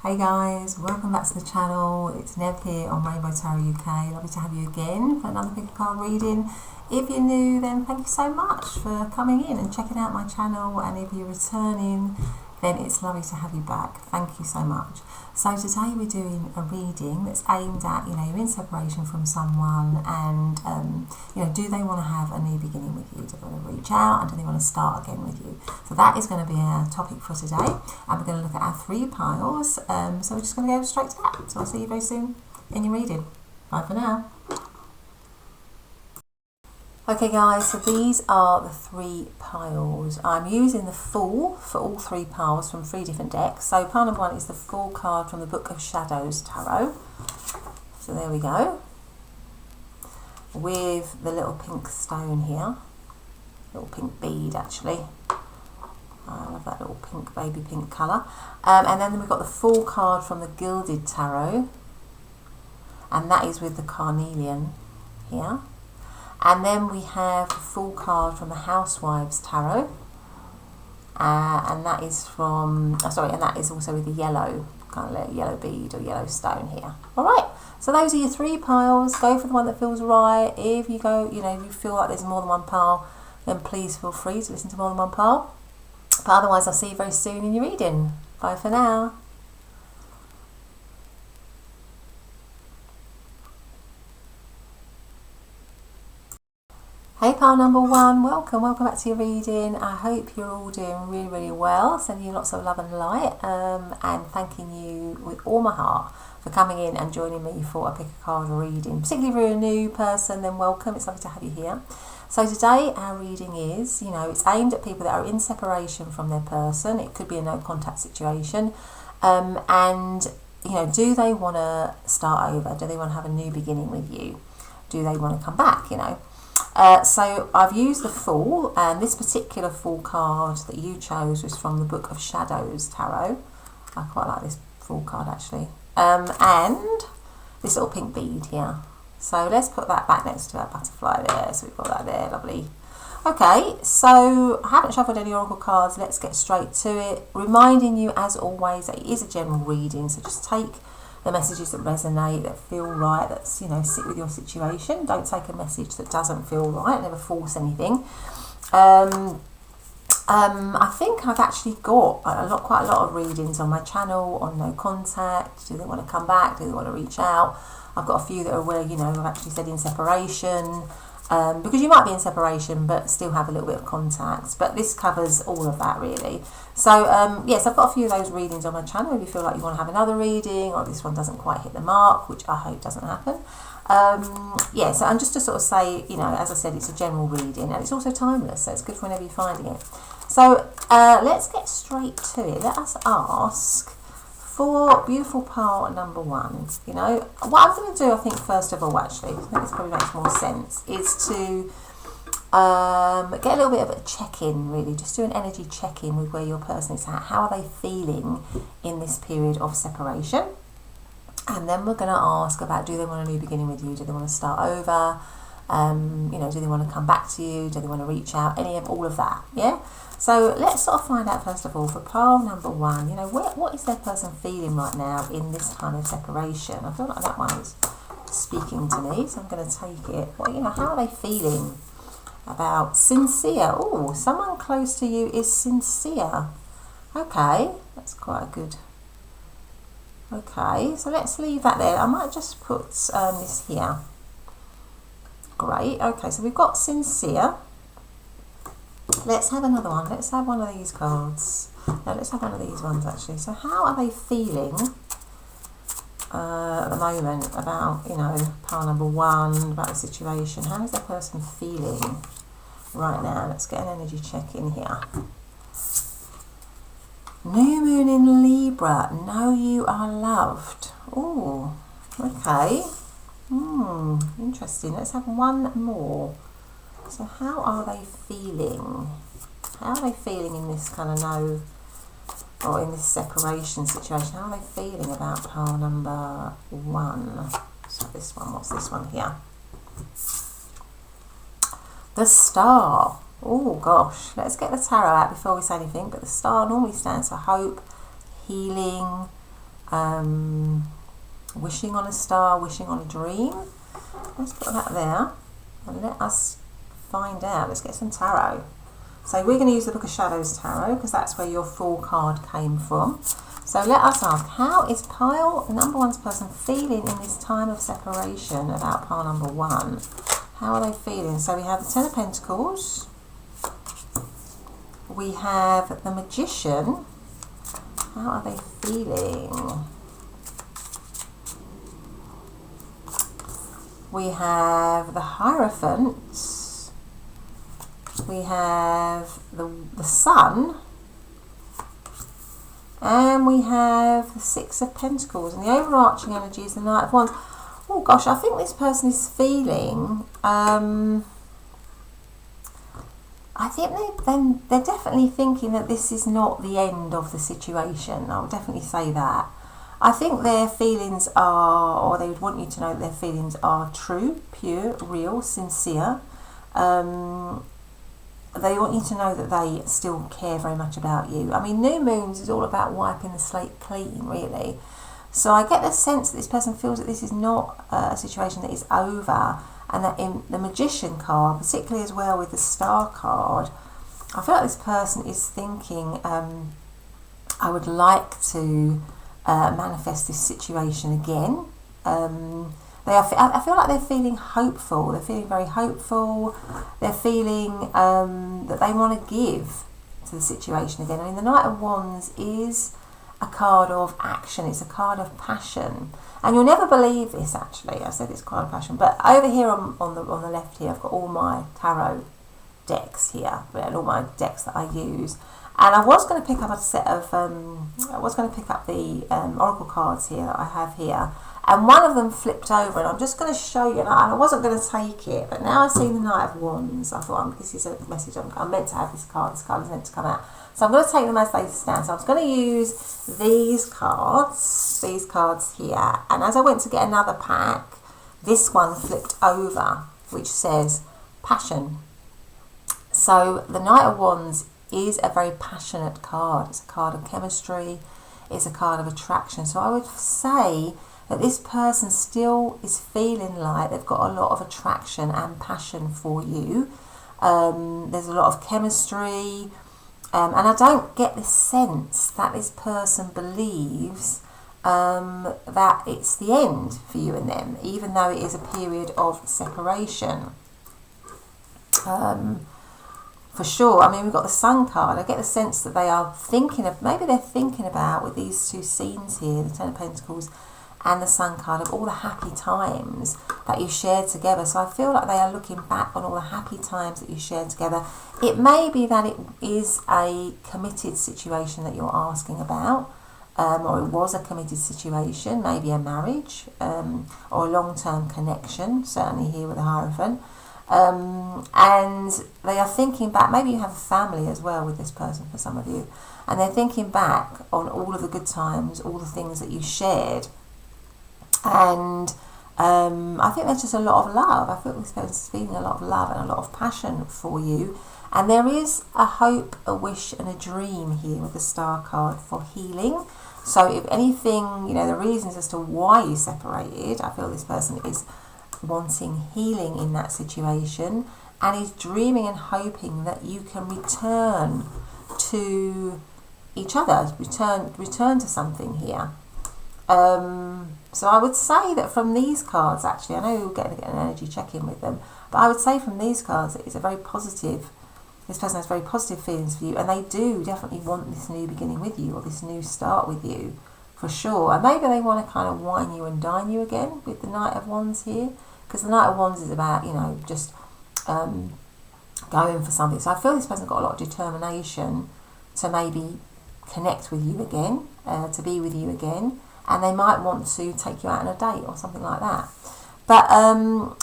Hey guys, welcome back to the channel. It's Nev here on Rainbow Tarot UK. Lovely to have you again for another pick a card reading. If you're new, then thank you so much for coming in and checking out my channel, and if you're returning, then it's lovely to have you back. Thank you so much. So today we're doing a reading that's aimed at, you're in separation from someone, and do they want to have a new beginning with you? Do they want to reach out, and do they want to start again with you? So that is going to be our topic for today, and we're going to look at our 3 piles. So we're just going to go straight to that. So I'll see you very soon in your reading. Bye for now. Okay guys, so these are the 3 piles. I'm using the Fool for all 3 piles from 3 different decks. So pile number 1 is the Fool card from the Book of Shadows Tarot. So there we go. With the little pink stone here. Little pink bead actually. I love that little pink, baby pink colour. And then we've got the Fool card from the Gilded Tarot. And that is with the Carnelian here. And then we have the Fool card from the Housewives Tarot, and that is from, and that is also with the yellow, kind of yellow bead or yellow stone here. All right, so those are your 3 piles. Go for the one that feels right. If you go, if you feel like there's more than 1 pile, then please feel free to listen to more than 1 pile. But otherwise, I'll see you very soon in your reading. Bye for now. Hey pile number 1, welcome back to your reading. I hope you're all doing really well. Sending you lots of love and light, and thanking you with all my heart for coming in and joining me for a pick a card reading. Particularly if you're a new person, then welcome. It's lovely to have you here. So today our reading is, it's aimed at people that are in separation from their person. It could be a no contact situation, and do they want to start over? Do they want to have a new beginning with you? Do they want to come back? So I've used the Fool, and this particular Fool card that you chose was from the Book of Shadows Tarot. I quite like this Fool card actually. And this little pink bead here. So let's put that back next to our butterfly there. So we've got that there, lovely. Okay, so I haven't shuffled any oracle cards. Let's get straight to it. Reminding you, as always, that it is a general reading, so just take the messages that resonate, that feel right, that sit with your situation. Don't take a message that doesn't feel right. Never force anything. I think I've actually got quite a lot of readings on my channel on no contact. Do they want to come back? Do they want to reach out? I've got a few that are where I've actually said in separation. Because you might be in separation but still have a little bit of contact, but this covers all of that really. So yes, I've got a few of those readings on my channel if you feel like you want to have another reading, or this one doesn't quite hit the mark, which I hope doesn't happen. So and just to sort of say, as I said, it's a general reading, and it's also timeless, so it's good for whenever you're finding it. So let's get straight to it. Let us ask for beautiful pile number 1. What I'm going to do, I think, first of all, actually, I think this probably makes more sense, is to get a little bit of a check-in, really. Just do an energy check-in with where your person is at. How are they feeling in this period of separation? And then we're going to ask about, do they want a new beginning with you? Do they want to start over? Do they want to come back to you? Do they want to reach out? All of that, yeah? So let's sort of find out, first of all, for pile number 1, what is their person feeling right now in this kind of separation? I feel like that one is speaking to me, so I'm going to take it. How are they feeling about sincere? Oh, someone close to you is sincere. Okay, that's quite a good. Okay, so let's leave that there. I might just put this here. Great. Okay, so we've got sincere. Let's have another one. Let's have one of these cards. No, let's have one of these ones actually. So how are they feeling at the moment about, pile number 1, about the situation? How is that person feeling right now? Let's get an energy check in here. New moon in Libra. Know you are loved. Oh, okay. Interesting. Let's have one more. So how are they feeling? How are they feeling in this kind of in this separation situation? How are they feeling about pile number 1? So this one, what's this one here? The Star. Oh gosh, let's get the tarot out before we say anything. But the Star normally stands for hope, healing, wishing on a star, wishing on a dream. Let's put that there and let us find out. Let's get some tarot. So we're going to use the Book of Shadows Tarot because that's where your Fool card came from. So let us ask, how is pile number one's person feeling in this time of separation about pile number one? How are they feeling? So we have the Ten of Pentacles. We have the Magician. How are they feeling? We have the Hierophant. We have the Sun. And we have the Six of Pentacles. And the overarching energy is the Knight of Wands. Oh gosh, I think this person is feeling... I think they're definitely thinking that this is not the end of the situation. I'll definitely say that. I think their feelings are, or they would want you to know that their feelings are true, pure, real, sincere. They want you to know that they still care very much about you. I mean, new moons is all about wiping the slate clean, really. So I get the sense that this person feels that this is not a situation that is over, and that in the Magician card, particularly as well with the Star card, I feel like this person is thinking, I would like to manifest this situation again. I feel like they're feeling hopeful. They're feeling very hopeful. They're feeling that they want to give to the situation again. I mean, the Knight of Wands is a card of action. It's a card of passion. And you'll never believe this, actually. I said it's a card of passion. But over here on the left here, I've got all my tarot decks here, and all my decks that I use. And I was going to pick up a set of, the oracle cards here that I have here. And one of them flipped over, and I'm just going to show you, and I wasn't going to take it, but now I've seen the Knight of Wands, I thought, this is a message, I'm meant to have this card is meant to come out. So I'm going to take them as they stand. So I was going to use these cards here, and as I went to get another pack, this one flipped over, which says passion. So the Knight of Wands is a very passionate card. It's a card of chemistry, it's a card of attraction. So I would say that this person still is feeling like they've got a lot of attraction and passion for you. There's a lot of chemistry, and I don't get the sense that this person believes that it's the end for you and them, even though it is a period of separation. For sure. I mean, we've got the Sun card. I get the sense that they are thinking of, maybe they're thinking about, with these two scenes here, the Ten of Pentacles and the Sun card, of all the happy times that you shared together. So I feel like they are looking back on all the happy times that you shared together. It may be that it is a committed situation that you're asking about, or it was a committed situation, maybe a marriage, or a long-term connection, certainly here with the Hierophant. And they are thinking back, maybe you have a family as well with this person for some of you, and they're thinking back on all of the good times, all the things that you shared. And I think there's just a lot of love. I feel this person's feeling a lot of love and a lot of passion for you. And there is a hope, a wish and a dream here with the Star card for healing. So if anything, the reasons as to why you separated, I feel this person is wanting healing in that situation and is dreaming and hoping that you can return to each other, return to something here. So I would say that from these cards, actually, I know you'll get an energy check-in with them, but I would say from these cards, it's a very positive, this person has very positive feelings for you, and they do definitely want this new beginning with you, or this new start with you, for sure. And maybe they want to kind of wine you and dine you again with the Knight of Wands here, because the Knight of Wands is about, just going for something. So I feel this person's got a lot of determination to maybe connect with you again, to be with you again, and they might want to take you out on a date or something like that. But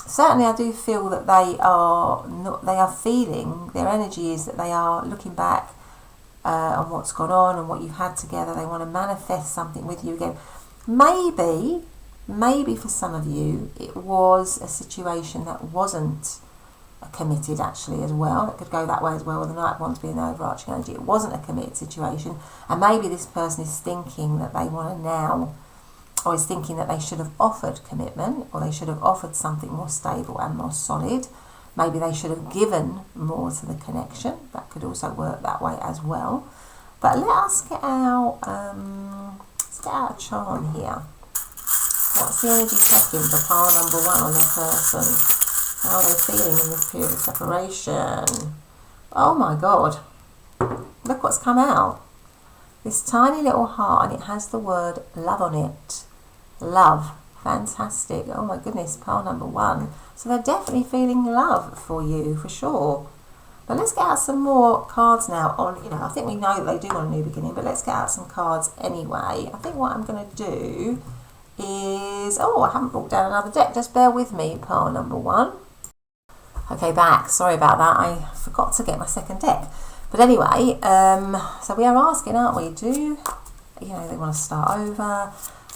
certainly I do feel that they are feeling, their energy is that they are looking back on what's gone on and what you've had together. They want to manifest something with you again. Maybe for some of you it was a situation that wasn't committed actually as well. It could go that way as well with the Knight of Wands being the overarching energy. It wasn't a committed situation, and maybe this person is thinking that they want to now, or is thinking that they should have offered commitment, or they should have offered something more stable and more solid. Maybe they should have given more to the connection. That could also work that way as well. But let us get out, a charm here. What's the energy check-in for pile number 1 on their person? How are they feeling in this period of separation? Oh my God. Look what's come out. This tiny little heart, and it has the word love on it. Love. Fantastic. Oh my goodness, pile number 1. So they're definitely feeling love for you, for sure. But let's get out some more cards now on, I think we know that they do want a new beginning, but let's get out some cards anyway. I think what I'm going to do is, I haven't brought down another deck. Just bear with me, pile number 1. Okay, back. Sorry about that. I forgot to get my second deck. But anyway, so we are asking, aren't we? Do they want to start over?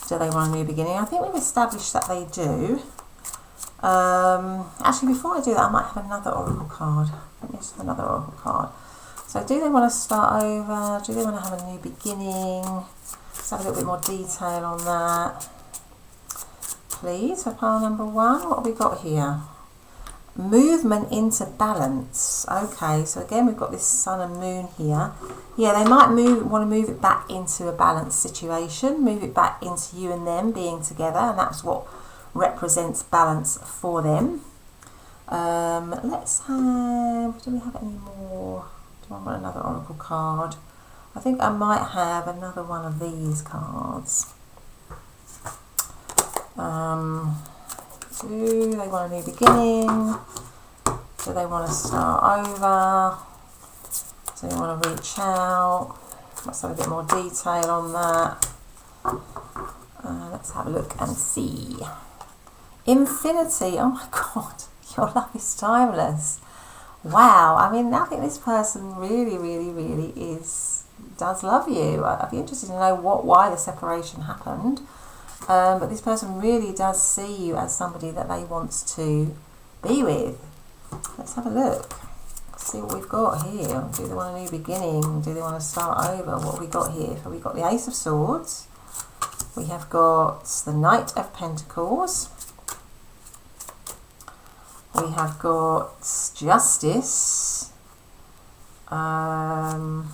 Do they want a new beginning? I think we've established that they do. Actually, before I do that, I might have another oracle card. Let me just have another oracle card. So do they want to start over? Do they want to have a new beginning? Let's have a little bit more detail on that. Please, for pile number 1, what have we got here? Movement into balance. Okay, so again we've got this sun and moon here. Yeah, they might want to move it back into a balanced situation, move it back into you and them being together, and that's what represents balance for them. Let's have, do we have any more? Do I want another oracle card? I think I might have another one of these cards. Do they want a new beginning? Do they want to start over? Do they want to reach out? Let's have a bit more detail on that. Let's have a look and see. Infinity. Oh my God, your love is timeless. Wow. I mean, I think this person really, really, really does love you. I'd be interested to know why the separation happened. But this person really does see you as somebody that they want to be with. Let's have a look. See what we've got here. Do they want a new beginning? Do they want to start over? What have we got here? So we've got the Ace of Swords. We have got the Knight of Pentacles. We have got Justice. Oh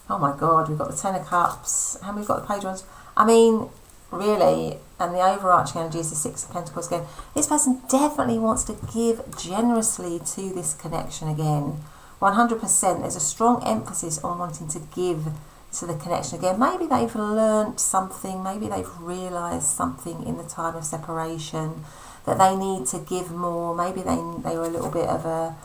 my God, we've got the Ten of Cups. And we've got the Page of Wands. I mean, really, and the overarching energy is the Six of Pentacles again. This person definitely wants to give generously to this connection again. 100%. There's a strong emphasis on wanting to give to the connection again. Maybe they've learnt something. Maybe they've realised something in the time of separation that they need to give more. Maybe they were a little bit of a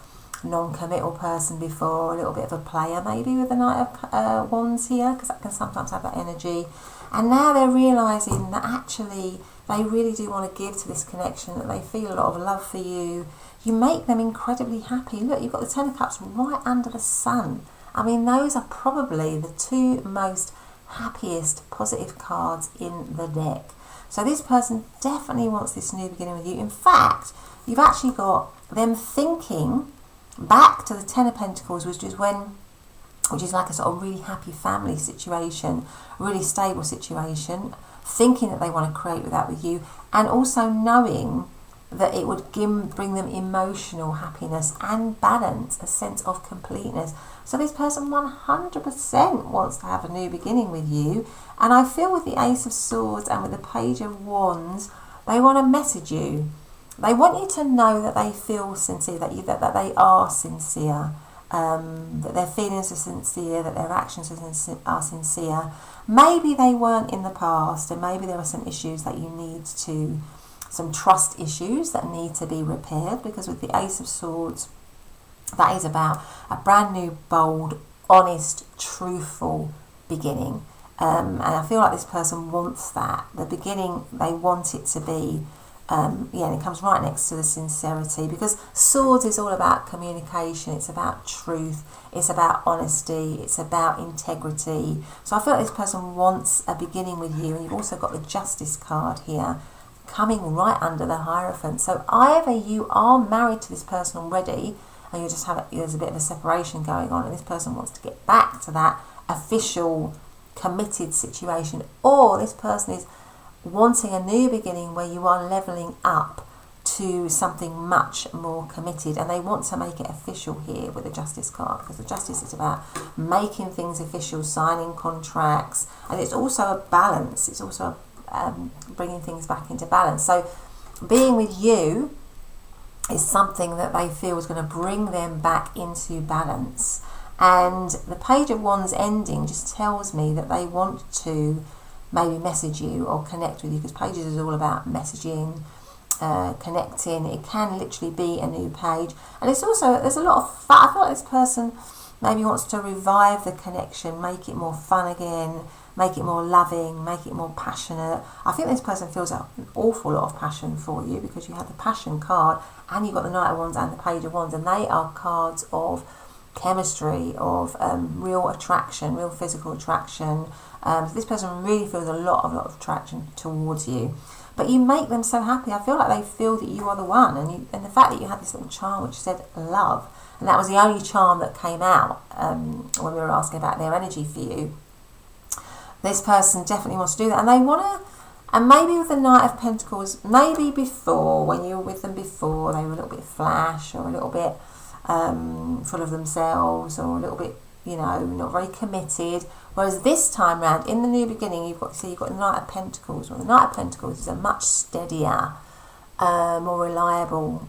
non-committal person before, a little bit of a player maybe with the Knight of Wands here, because that can sometimes have that energy. And now they're realising that actually they really do want to give to this connection, that they feel a lot of love for you. You make them incredibly happy. Look, you've got the Ten of Cups right under the sun. I mean, those are probably the 2 most happiest positive cards in the deck. So this person definitely wants this new beginning with you. In fact, you've actually got them thinking back to the Ten of Pentacles, which is like a sort of really happy family situation, really stable situation, thinking that they want to create that with you, and also knowing that it would bring them emotional happiness and balance, a sense of completeness. So this person 100% wants to have a new beginning with you, and I feel with the Ace of Swords and with the Page of Wands, they want to message you. They want you to know that they feel sincere, that they are sincere. That their feelings are sincere, that their actions are sincere. Maybe they weren't in the past, and maybe there were some issues that you need to, some trust issues that need to be repaired, because with the Ace of Swords, that is about a brand new, bold, honest, truthful beginning. And I feel like this person wants that. The beginning, they want it to be and it comes right next to the sincerity, because Swords is all about communication, it's about truth, it's about honesty, it's about integrity. So I feel like this person wants a beginning with you, and you've also got the Justice card here. coming right under the Hierophant. So either you are married to this person already and you just have there's a bit of a separation going on and this person wants to get back to that official committed situation, or this person is wanting a new beginning where you are leveling up to something much more committed, and they want to make it official here with the Justice card, because the Justice is about making things official, signing contracts, and it's also a balance. It's also bringing things back into balance. So being with you is something that they feel is going to bring them back into balance. And the Page of Wands ending just tells me that they want to maybe message you or connect with you, because Pages is all about messaging, connecting. It can literally be a new page, and it's also, there's a lot of fun. I feel like this person maybe wants to revive the connection, make it more fun again, make it more loving, make it more passionate. I think this person feels an awful lot of passion for you, because you have the Passion card and you've got the Knight of Wands and the Page of Wands, and they are cards of chemistry, of real attraction, real physical attraction. So this person really feels a lot of attraction towards you. But you make them so happy. I feel like they feel that you are the one, and the fact that you had this little charm which said love, and that was the only charm that came out when we were asking about their energy for you. This person definitely wants to do that, and they want to. And maybe with the Knight of Pentacles, maybe before, when you were with them before, they were a little bit flash, or a little bit full of themselves, or a little bit, you know, not very committed. Whereas this time round, in the new beginning, you've got the Knight of Pentacles. Well, the Knight of Pentacles is a much steadier, more reliable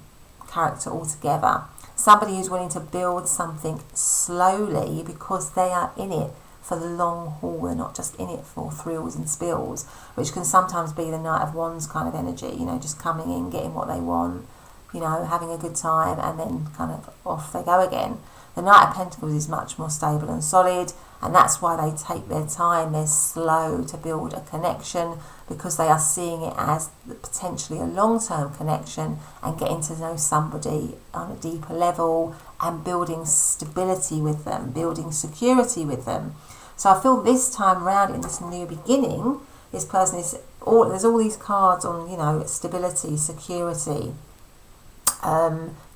character altogether. Somebody who's willing to build something slowly because they are in it for the long haul. They're not just in it for thrills and spills, which can sometimes be the Knight of Wands kind of energy, you know, just coming in, getting what they want, you know, having a good time, and then kind of off they go again. The Knight of Pentacles is much more stable and solid, and that's why they take their time. They're slow to build a connection, because they are seeing it as potentially a long-term connection and getting to know somebody on a deeper level and building stability with them, building security with them. So I feel this time round, in this new beginning, this person is there's all these cards on, you know, stability, security,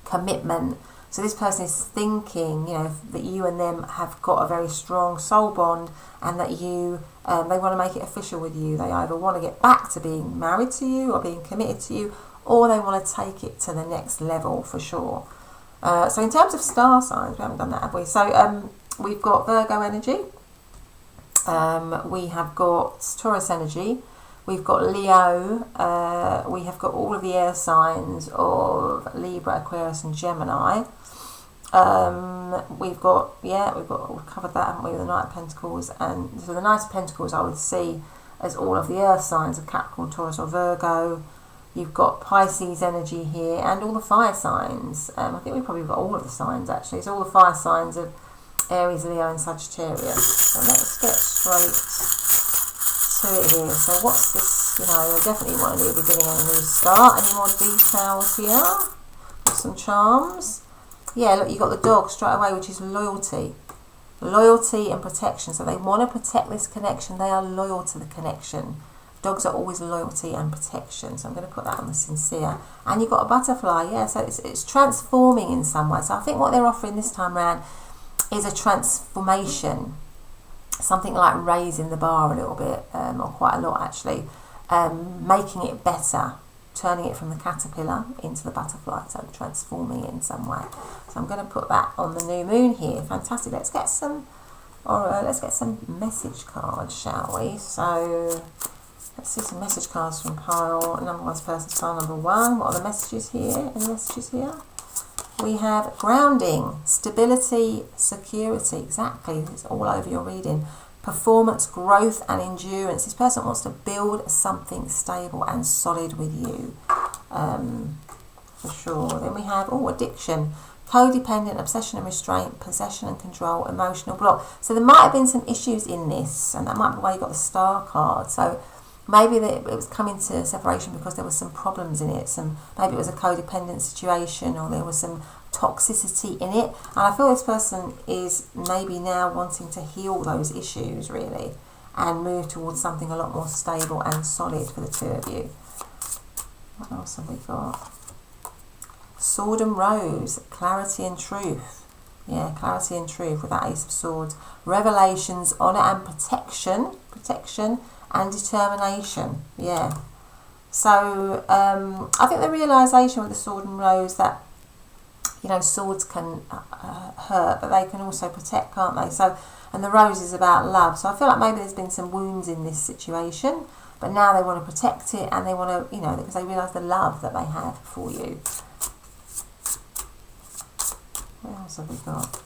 commitment. So this person is thinking, you know, that you and them have got a very strong soul bond, and that you, they want to make it official with you. They either want to get back to being married to you or being committed to you, or they want to take it to the next level for sure. So in terms of star signs, we haven't done that, have we? So we've got Virgo energy. We have got Taurus energy. We've got Leo. We have got all of the air signs of Libra, Aquarius, and Gemini. We've covered that, haven't we, with the Knight of Pentacles. And so the Knight of Pentacles I would see as all of the earth signs of Capricorn, Taurus, or Virgo. You've got Pisces energy here, and all the fire signs. I think we've probably got all of the signs, actually. It's all the fire signs of Aries, Leo, and Sagittarius. So let's get straight to it here. So what's this? You know, I definitely want a new beginning and a new start. Any more details here? Got some charms. Yeah, look, you got the dog straight away, which is loyalty. Loyalty and protection. So they want to protect this connection. They are loyal to the connection. Dogs are always loyalty and protection. So I'm going to put that on the sincere. And you've got a butterfly, yeah. So it's transforming in some way. So I think what they're offering this time around is a transformation. Something like raising the bar a little bit, or quite a lot actually. Making it better. Turning it from the caterpillar into the butterfly, so transforming it in some way. So I'm going to put that on the new moon here. Fantastic. Let's get some message cards, shall we? So let's see some message cards from pile number one's person's pile number one. What are the messages here? Any messages here? We have grounding, stability, security. Exactly. It's all over your reading. Performance, growth, and endurance. This person wants to build something stable and solid with you, for sure. Then we have, addiction, codependent, obsession and restraint, possession and control, emotional block. So there might have been some issues in this, and that might be why you got the star card. So maybe it was coming to separation because there was some problems in it. Maybe it was a codependent situation, or there was some toxicity in it. And I feel this person is maybe now wanting to heal those issues, really, and move towards something a lot more stable and solid for the two of you. What else have we got? Sword and Rose, clarity and truth. Yeah, clarity and truth with that Ace of Swords. Revelations, honour and protection and determination. Yeah. So I think the realisation with the Sword and Rose that, you know, swords can hurt, but they can also protect, can't they? So, and the Rose is about love. So I feel like maybe there's been some wounds in this situation, but now they want to protect it, and they want to, you know, because they realise the love that they have for you. What else have we got?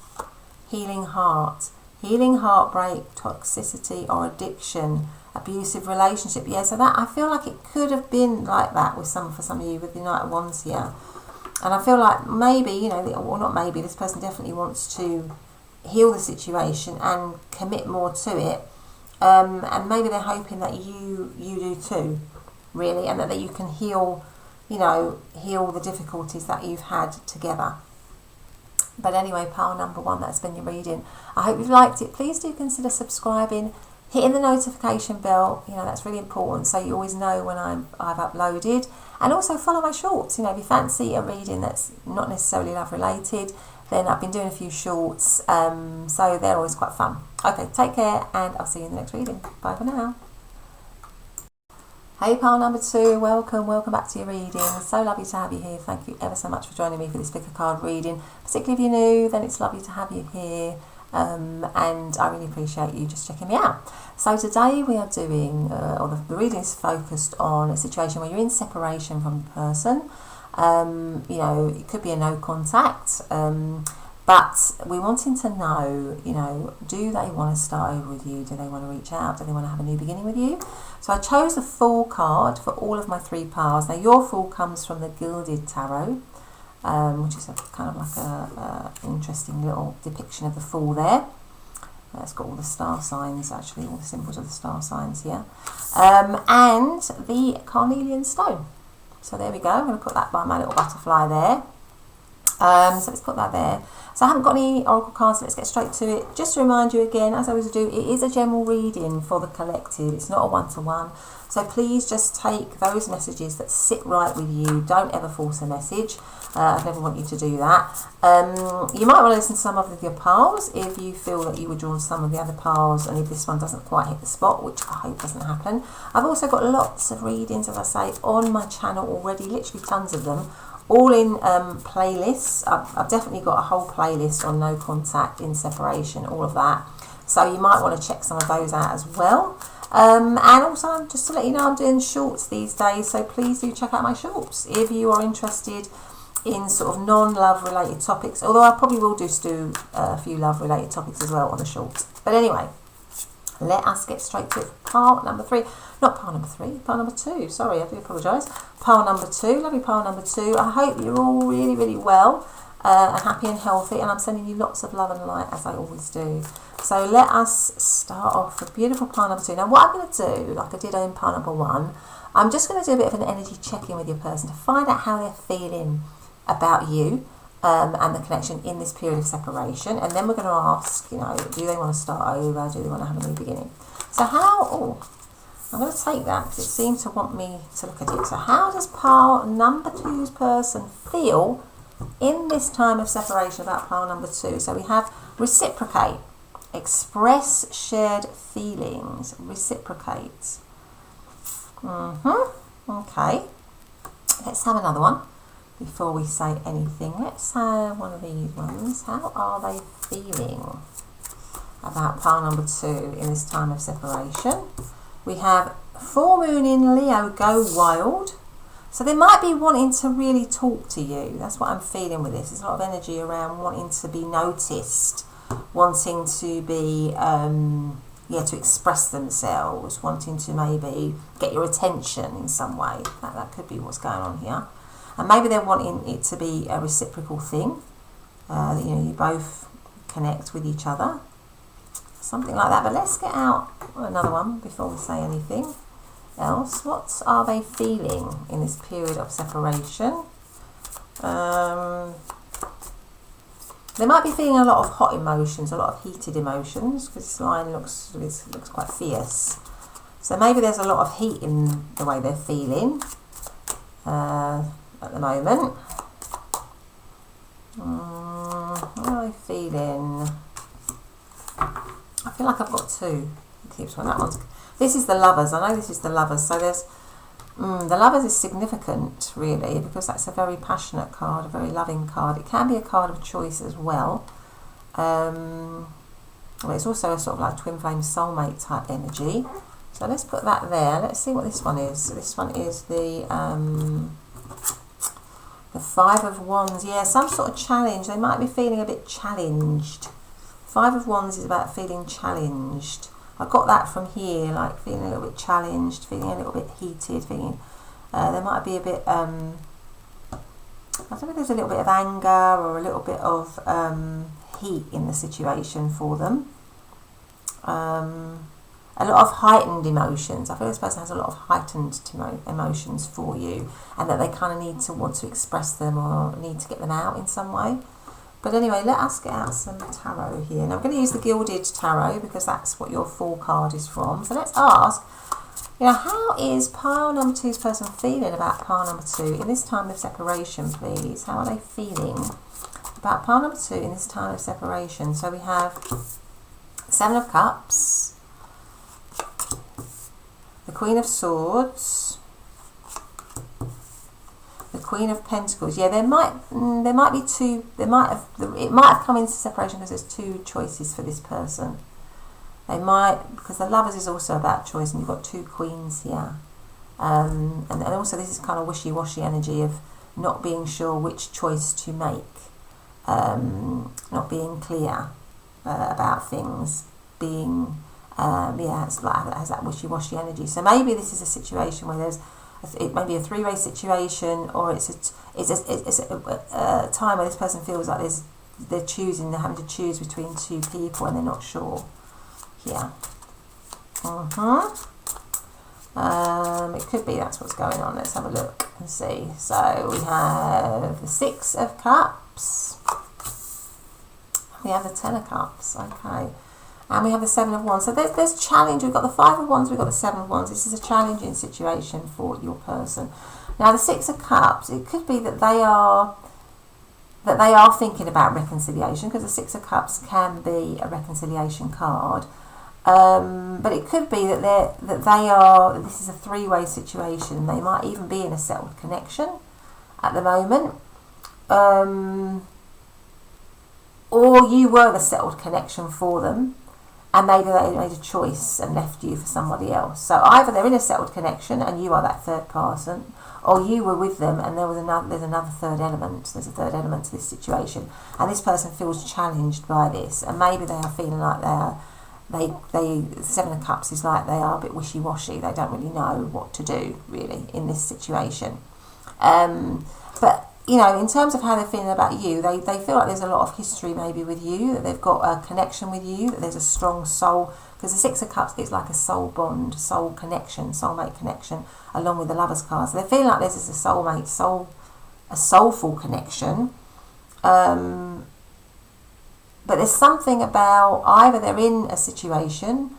Healing heart. Healing heartbreak, toxicity or addiction, abusive relationship. Yeah, so that, I feel like it could have been like that with for some of you with the Knight of Wands here. And I feel like maybe, you know, or not maybe, this person definitely wants to heal the situation and commit more to it. And maybe they're hoping that you do too, really, and that you can heal, you know, heal the difficulties that you've had together. But anyway, pile number 1, that's been your reading. I hope you've liked it. Please do consider subscribing, hitting the notification bell. You know, that's really important, so you always know when I've uploaded. And also follow my shorts. You know, if you fancy a reading that's not necessarily love related, then I've been doing a few shorts, so they're always quite fun. Okay, take care, and I'll see you in the next reading. Bye for now. Hey, pile number 2, welcome back to your reading. So lovely to have you here. Thank you ever so much for joining me for this pick a card reading. Particularly if you're new, then it's lovely to have you here, and I really appreciate you just checking me out. So today we are doing, or the reading is focused on a situation where you're in separation from the person. You know, it could be a no contact, but we're wanting to know, you know, do they want to start over with you? Do they want to reach out? Do they want to have a new beginning with you? So I chose a Fool card for all of my 3 piles. Now your Fool comes from the Gilded Tarot, which is kind of like a interesting little depiction of the Fool there. It's got all the star signs, actually, all the symbols of the star signs here. And the Carnelian stone. So there we go. I'm going to put that by my little butterfly there. So let's put that there. So I haven't got any oracle cards, so let's get straight to it. Just to remind you again, as I always do, it is a general reading for the collective. It's not a one-to-one. So please just take those messages that sit right with you. Don't ever force a message. I never want you to do that. You might want to listen to some of your piles if you feel that you were drawn to some of the other piles, and if this one doesn't quite hit the spot, which I hope doesn't happen. I've also got lots of readings, as I say, on my channel already, literally tons of them, all in playlists. I've definitely got a whole playlist on no contact, in separation, all of that. So you might want to check some of those out as well. And also, just to let you know, I'm doing shorts these days, so please do check out my shorts if you are interested in sort of non-love related topics, although I probably will just do a few love related topics as well on the shorts. But anyway, let us get straight to it. Pile number 3, not pile number 3, pile number 2, sorry, I do apologise. Pile number 2, lovely pile number 2. I hope you're all really, really well and happy and healthy, and I'm sending you lots of love and light, as I always do. So let us start off with beautiful pile number 2. Now what I'm going to do, like I did on pile number 1, I'm just going to do a bit of an energy check-in with your person to find out how they're feeling about you and the connection in this period of separation, and then we're going to ask, you know, do they want to start over, do they want to have a new beginning? So how, I'm going to take that because it seems to want me to look at it. So how does pile number 2's person feel in this time of separation about pile number 2? So we have reciprocate, express shared feelings, reciprocate. Okay, let's have another one before we say anything. Let's have one of these ones. How are they feeling about pile number 2 in this time of separation? We have full moon in Leo, go wild. So they might be wanting to really talk to you. That's what I'm feeling with this. There's a lot of energy around wanting to be noticed, wanting to be, to express themselves, wanting to maybe get your attention in some way. That could be what's going on here. And maybe they're wanting it to be a reciprocal thing. You know, you both connect with each other. Something like that. But let's get out another one before we say anything else. What are they feeling in this period of separation? They might be feeling a lot of hot emotions, a lot of heated emotions, because this line looks quite fierce. So maybe there's a lot of heat in the way they're feeling. at the moment. What are they feeling? I feel like I've got two. It keeps on that one. This is the Lovers. I know this is the Lovers. So there's the Lovers is significant, really, because that's a very passionate card, a very loving card. It can be a card of choice as well. Well, it's also a sort of like twin flame soulmate type energy. So let's put that there. Let's see what this one is. This one is the Five of Wands. Yeah, some sort of challenge. They might be feeling a bit challenged. Five of Wands is about feeling challenged. I got that from here, like feeling a little bit challenged, feeling a little bit heated, feeling there might be a bit, I don't know if there's a little bit of anger or a little bit of heat in the situation for them. A lot of heightened emotions. I feel this person has a lot of heightened emotions for you, and that they kind of need to want to express them or need to get them out in some way. But anyway, let us get out some tarot here. Now I'm going to use the Gilded Tarot because that's what your Fool card is from. So let's ask, how is pile number two's person feeling about pile number two in this time of separation, please? How are they feeling about pile number two in this time of separation? So we have Seven of Cups, the Queen of Swords, the Queen of Pentacles. Yeah, there might be two. It might have come into separation because there's two choices for this person. They might, because the Lovers is also about choice, and you've got two queens here, and also this is kind of wishy-washy energy of not being sure which choice to make, not being clear about things, being it's like it has that wishy-washy energy. So maybe this is a situation where it may be a three-way situation, or it's a time where this person feels like they're having to choose between two people and they're not sure. Yeah. It could be that's what's going on. Let's have a look and see. So we have the Six of Cups. We have the Ten of Cups. Okay. And we have the Seven of Wands. So there's challenge. We've got the Five of Wands, we've got the Seven of Wands. This is a challenging situation for your person. Now the Six of Cups, it could be that they are thinking about reconciliation, because the Six of Cups can be a reconciliation card. But it could be that this is a three-way situation. They might even be in a settled connection at the moment. Or you were the settled connection for them, and maybe they made a choice and left you for somebody else. So either they're in a settled connection and you are that third person, or you were with them and there's another third element. There's a third element to this situation, and this person feels challenged by this, and maybe they are feeling like the Seven of Cups is like they are a bit wishy-washy. They don't really know what to do really in this situation. But in terms of how they're feeling about you, they feel like there's a lot of history maybe with you, that they've got a connection with you, that there's a strong soul, because the Six of Cups is like a soul bond, soul connection, soulmate connection, along with the Lovers card. So they're feeling like this is a soulmate, a soulful connection. But there's something about either they're in a situation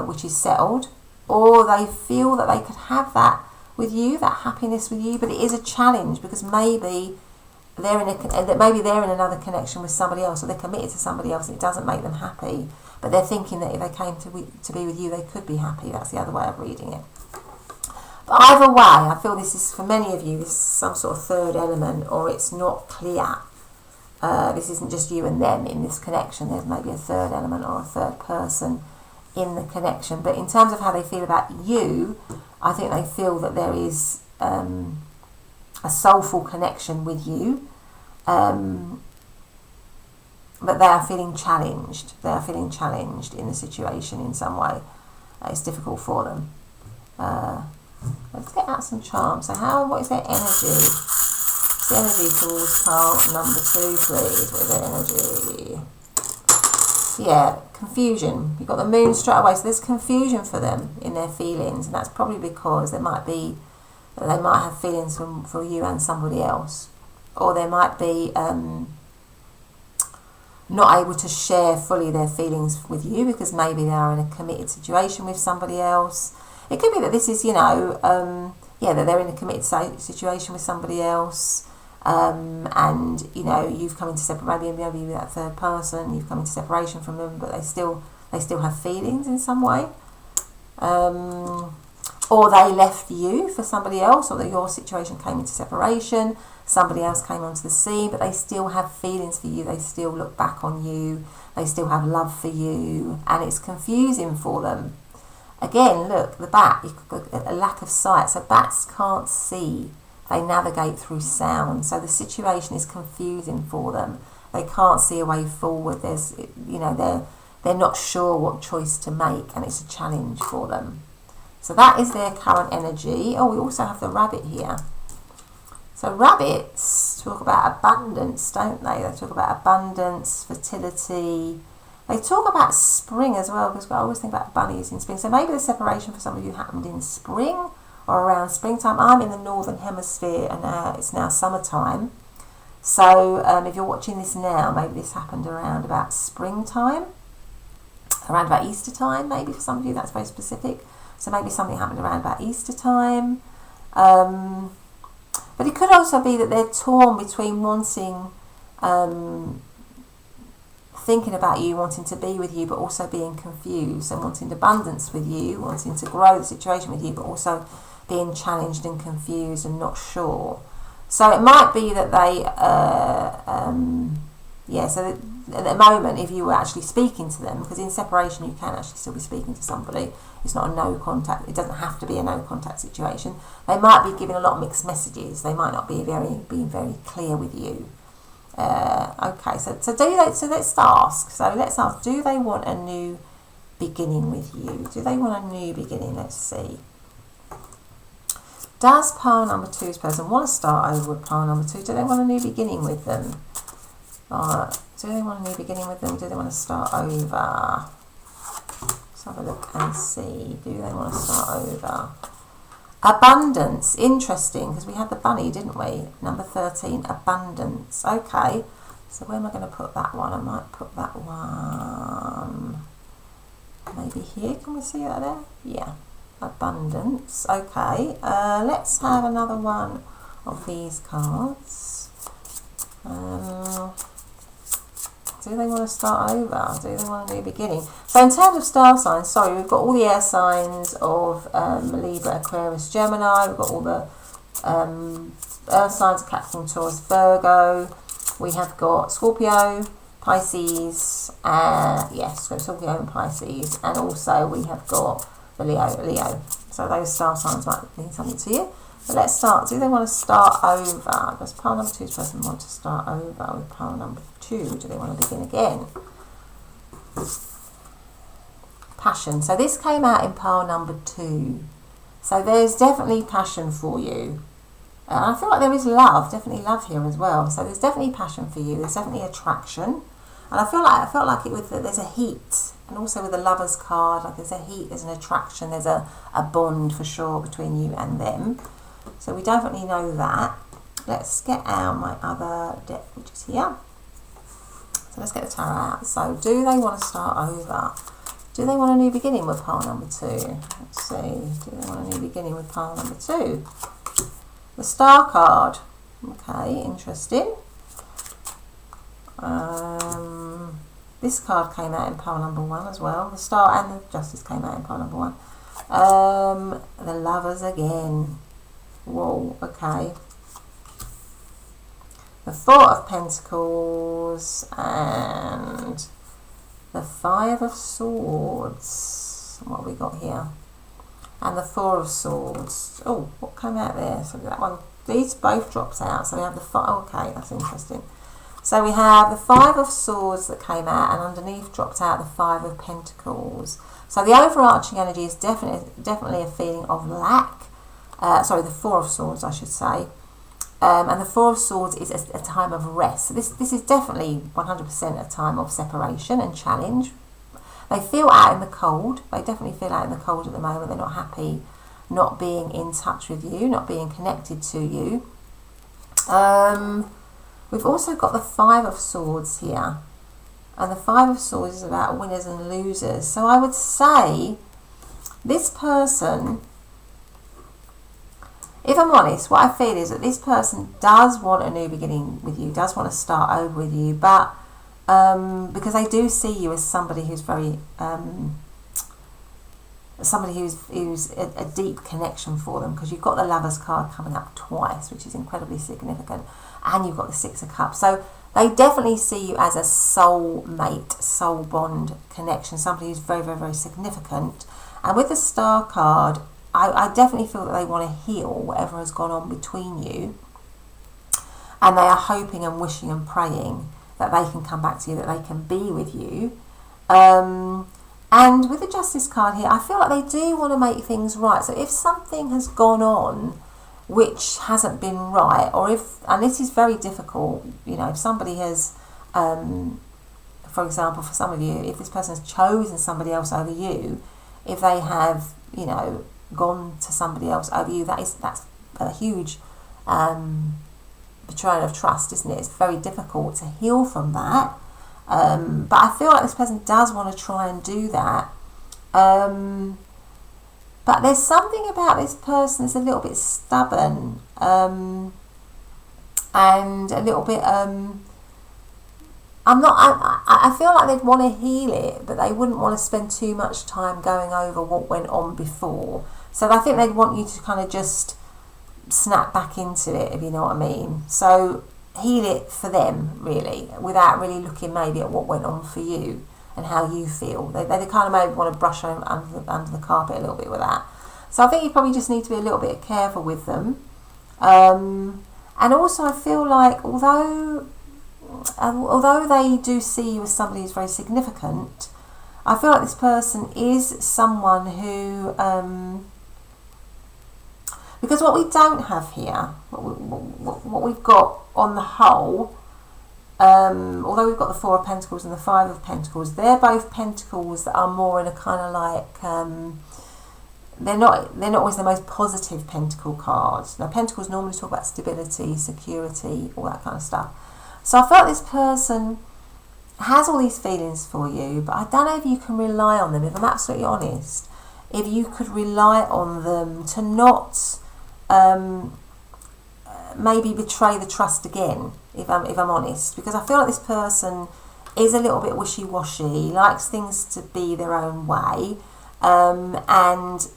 which is settled, or they feel that they could have that with you, that happiness with you, but it is a challenge because maybe they're in another connection with somebody else, or they're committed to somebody else and it doesn't make them happy, but they're thinking that if they came to be with you, they could be happy. That's the other way of reading it. But either way, I feel this is, for many of you, this is some sort of third element, or it's not clear. This isn't just you and them in this connection. There's maybe a third element or a third person in the connection. But in terms of how they feel about you, I think they feel that there is a soulful connection with you, but they are feeling challenged. They are feeling challenged in the situation in some way. It's difficult for them. Let's get out some charms. So what is their energy? What's the energy towards card number two, please? What is their energy? Yeah, confusion. You've got the Moon straight away, so there's confusion for them in their feelings, and that's probably because they might have feelings for you and somebody else, or they might be not able to share fully their feelings with you because maybe they are in a committed situation with somebody else. It could be that this is, that they're in a committed situation with somebody else, and you know, you've come into separation. Maybe that third person, you've come into separation from them, but they still have feelings in some way, or they left you for somebody else, or that your situation came into separation. Somebody else came onto the scene, but they still have feelings for you. They still look back on you. They still have love for you, and it's confusing for them. Again, look, the bat, you've got a lack of sight. So bats can't see. They navigate through sound. So the situation is confusing for them. They can't see a way forward. There's, you know, they're not sure what choice to make, and it's a challenge for them. So that is their current energy. Oh, we also have the rabbit here. So rabbits talk about abundance, don't they? They talk about abundance, fertility. They talk about spring as well, because I always think about bunnies in spring. So maybe the separation for some of you happened in spring or around springtime. I'm in the northern hemisphere, and it's now summertime. So if you're watching this now, maybe this happened around about springtime, around about Easter time. Maybe for some of you that's very specific. So maybe something happened around about Easter time. But it could also be that they're torn between wanting, thinking about you, wanting to be with you, but also being confused, and wanting abundance with you, wanting to grow the situation with you, but also being challenged and confused and not sure. So it might be that they, so at the moment, if you were actually speaking to them, because in separation you can actually still be speaking to somebody, it's not a no contact, it doesn't have to be a no contact situation. They might be giving a lot of mixed messages. They might not be being very clear with you. Okay, so let's ask. So let's ask, do they want a new beginning with you? Do they want a new beginning? Let's see. Does pile number 2's person want to start over with pile number 2? Do they want a new beginning with them? Do they want a new beginning with them? Do they want to start over? Let's have a look and see. Do they want to start over? Abundance. Interesting, because we had the bunny, didn't we? Number 13, abundance. Okay, so where am I going to put that one? I might put that one maybe here. Can we see that there? Yeah, abundance. Okay, let's have another one of these cards. Do they want to start over? Do they want a new beginning? So in terms of star signs, sorry, we've got all the air signs of Libra, Aquarius, Gemini. We've got all the earth signs of Capricorn, Taurus, Virgo. We have got Scorpio, Pisces, Scorpio and Pisces. And also we have got the Leo. So those star signs might mean something to you. But let's start. Do they want to start over? Does pile number 2's person want to start over with pile number 2? Do they want to begin again? Passion. So this came out in pile number 2. So there's definitely passion for you. I feel like there is love, definitely love here as well. So there's definitely passion for you. There's definitely attraction. And I felt like it with there's a heat. And also with the Lovers card, like there's a heat, there's an attraction, there's a bond for sure between you and them. So we definitely know that. Let's get out my other deck, which is here. So let's get the tarot out. So do they want to start over? Do they want a new beginning with pile number 2? Let's see. Do they want a new beginning with pile number 2? The Star card. Okay, interesting. This card came out in pile number 1 as well. The Star and the Justice came out in pile number 1. The Lovers again. Whoa, okay. The 4 of Pentacles and the 5 of Swords. What have we got here? And the 4 of Swords. Oh, what came out there? So that one, these both dropped out. So we have the 5. Okay, that's interesting. So we have the 5 of Swords that came out, and underneath dropped out the 5 of Pentacles. So the overarching energy is definitely a feeling of lack. The 4 of Swords, I should say. And the 4 of Swords is a time of rest. So this is definitely 100% a time of separation and challenge. They feel out in the cold. They definitely feel out in the cold at the moment. They're not happy not being in touch with you, not being connected to you. We've also got the 5 of Swords here. And the 5 of Swords is about winners and losers. So I would say this person if I'm honest, what I feel is that this person does want a new beginning with you, does want to start over with you, but because they do see you as somebody who's very somebody who's a deep connection for them, because you've got the Lovers card coming up twice, which is incredibly significant, and you've got the Six of Cups. So they definitely see you as a soul mate, soul bond connection, somebody who's very, very, very significant. And with the Star card, I definitely feel that they want to heal whatever has gone on between you, and they are hoping and wishing and praying that they can come back to you, that they can be with you. And with the Justice card here, I feel like they do want to make things right. So if something has gone on which hasn't been right, or if, and this is very difficult, you know, if somebody has, for example, for some of you, if this person has chosen somebody else over you, if they have, you know, gone to somebody else over you, that's a huge betrayal of trust, isn't it? It's very difficult to heal from that. But I feel like this person does want to try and do that. But there's something about this person that's a little bit stubborn, and a little bit, I feel like they'd want to heal it, but they wouldn't want to spend too much time going over what went on before. So I think they'd want you to kind of just snap back into it, if you know what I mean. So heal it for them, really, without really looking maybe at what went on for you and how you feel. They kind of maybe want to brush under the carpet a little bit with that. So I think you probably just need to be a little bit careful with them. And also I feel like although they do see you as somebody who's very significant, I feel like this person is someone who, because what we don't have here, what we've got on the whole, although we've got the Four of Pentacles and the Five of Pentacles, they're both pentacles that are more in a kind of like, they're not always the most positive pentacle cards. Now, pentacles normally talk about stability, security, all that kind of stuff. So I felt this person has all these feelings for you, but I don't know if you can rely on them, if I'm absolutely honest, if you could rely on them to not maybe betray the trust again, if I'm honest, because I feel like this person is a little bit wishy-washy, likes things to be their own way, and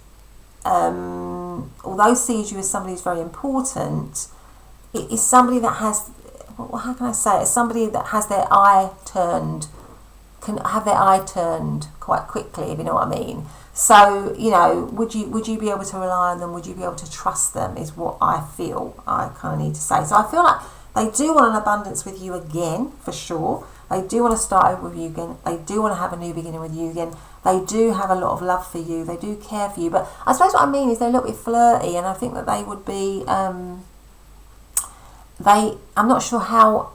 although sees you as somebody who's very important, it is somebody that has, how can I say it, it's somebody that has their eye turned, can have their eye turned quite quickly, if you know what I mean. So, you know, would you be able to rely on them? Would you be able to trust them, is what I feel I kind of need to say. So I feel like they do want an abundance with you again, for sure. They do want to start over with you again. They do want to have a new beginning with you again. They do have a lot of love for you. They do care for you. But I suppose what I mean is they're a little bit flirty, and I think that they would be, I'm not sure how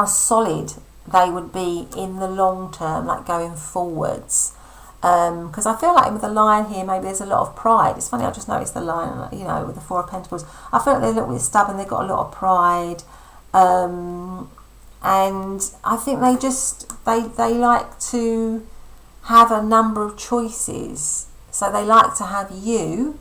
solid they would be in the long term, like going forwards. Because I feel like with the Lion here, maybe there's a lot of pride. It's funny, I just noticed the Lion, you know, with the Four of Pentacles. I feel like they're a little bit stubborn. They've got a lot of pride, and I think they just they like to have a number of choices. So they like to have you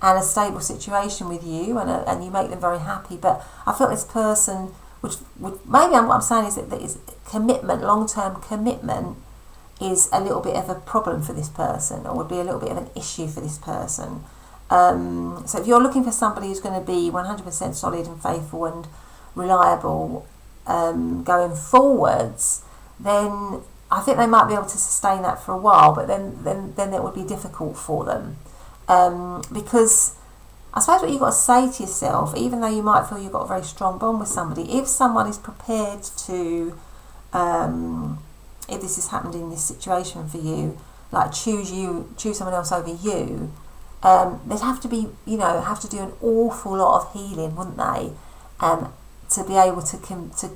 and a stable situation with you, and you make them very happy. But I feel this person, which would maybe what I'm saying is that is commitment, long-term commitment, is a little bit of a problem for this person, or would be a little bit of an issue for this person. So if you're looking for somebody who's going to be 100% solid and faithful and reliable going forwards, then I think they might be able to sustain that for a while, but then it would be difficult for them. Because I suppose what you've got to say to yourself, even though you might feel you've got a very strong bond with somebody, if someone is prepared to, if this has happened in this situation for you, like choose someone else over you, they'd have to be, you know, have to do an awful lot of healing, wouldn't they? To be able to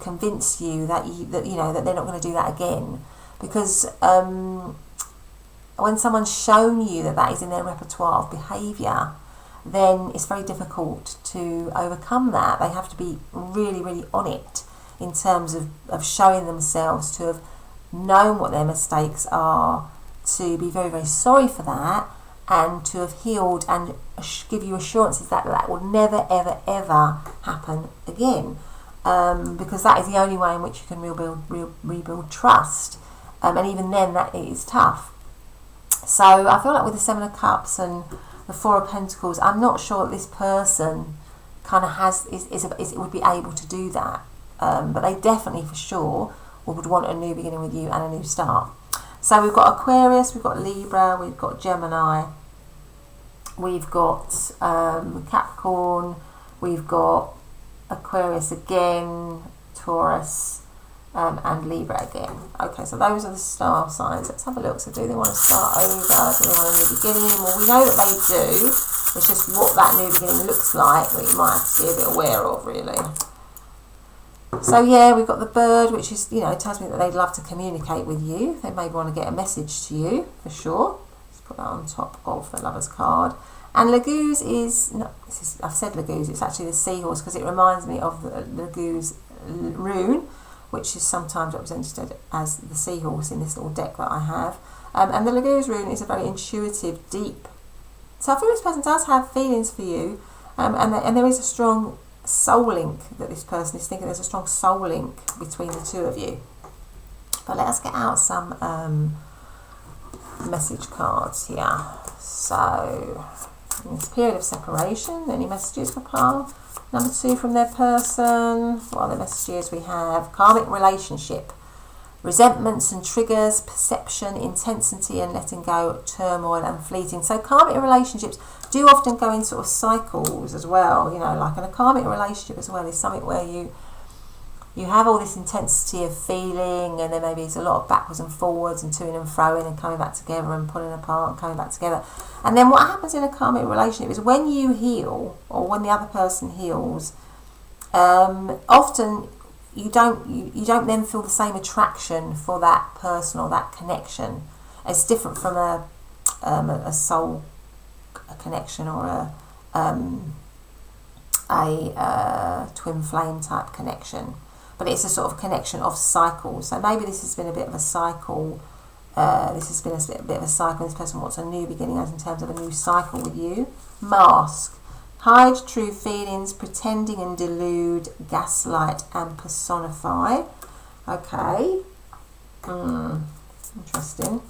convince you that you know that they're not going to do that again, because when someone's shown you that is in their repertoire of behaviour, then it's very difficult to overcome that. They have to be really, really on it in terms of showing themselves to have known what their mistakes are, to be very, very sorry for that, and to have healed and give you assurances that that will never, ever, ever happen again. Because that is the only way in which you can rebuild trust. And even then, that it is tough. So I feel like with the Seven of Cups and the Four of Pentacles, I'm not sure that this person kind of would be able to do that. But they definitely, for sure, would want a new beginning with you and a new start. So we've got Aquarius, we've got Libra, we've got Gemini, we've got Capricorn, we've got Aquarius again, Taurus, and Libra again. Okay, so those are the star signs. Let's have a look. So do they want to start over? Do they want a new beginning? Well, we know that they do. It's just what that new beginning looks like that you might have to be a bit aware of, really. So yeah, we've got the bird, which is, you know, it tells me that they'd love to communicate with you. They may want to get a message to you, for sure. Let's put that on top of the Lover's card. And Laguz is, no, I've said Laguz, it's actually the seahorse, because it reminds me of the Laguz rune, which is sometimes represented as the seahorse in this little deck that I have. And the Laguz rune is a very intuitive, deep. So I feel this person does have feelings for you, and there is a strong soul link that this person is thinking. There's a strong soul link between the two of you. But let's get out some message cards here. So, in this period of separation, any messages for pile number 2 from their person? What are the messages we have? Karmic relationship. Resentments and triggers, perception, intensity and letting go, turmoil and fleeting. So karmic relationships do often go in sort of cycles as well, you know, like in a karmic relationship as well is something where you have all this intensity of feeling, and then maybe it's a lot of backwards and forwards and to and fro and coming back together and pulling apart and coming back together. And then what happens in a karmic relationship is when you heal, or when the other person heals, often you don't then feel the same attraction for that person or that connection. It's different from a soul connection or a twin flame type connection. But it's a sort of connection of cycles. So maybe this has been a bit of a cycle. This has been a bit of a cycle. This person wants a new beginning as in terms of a new cycle with you. Mask. Hide true feelings, pretending and delude, gaslight and personify. Okay. Interesting.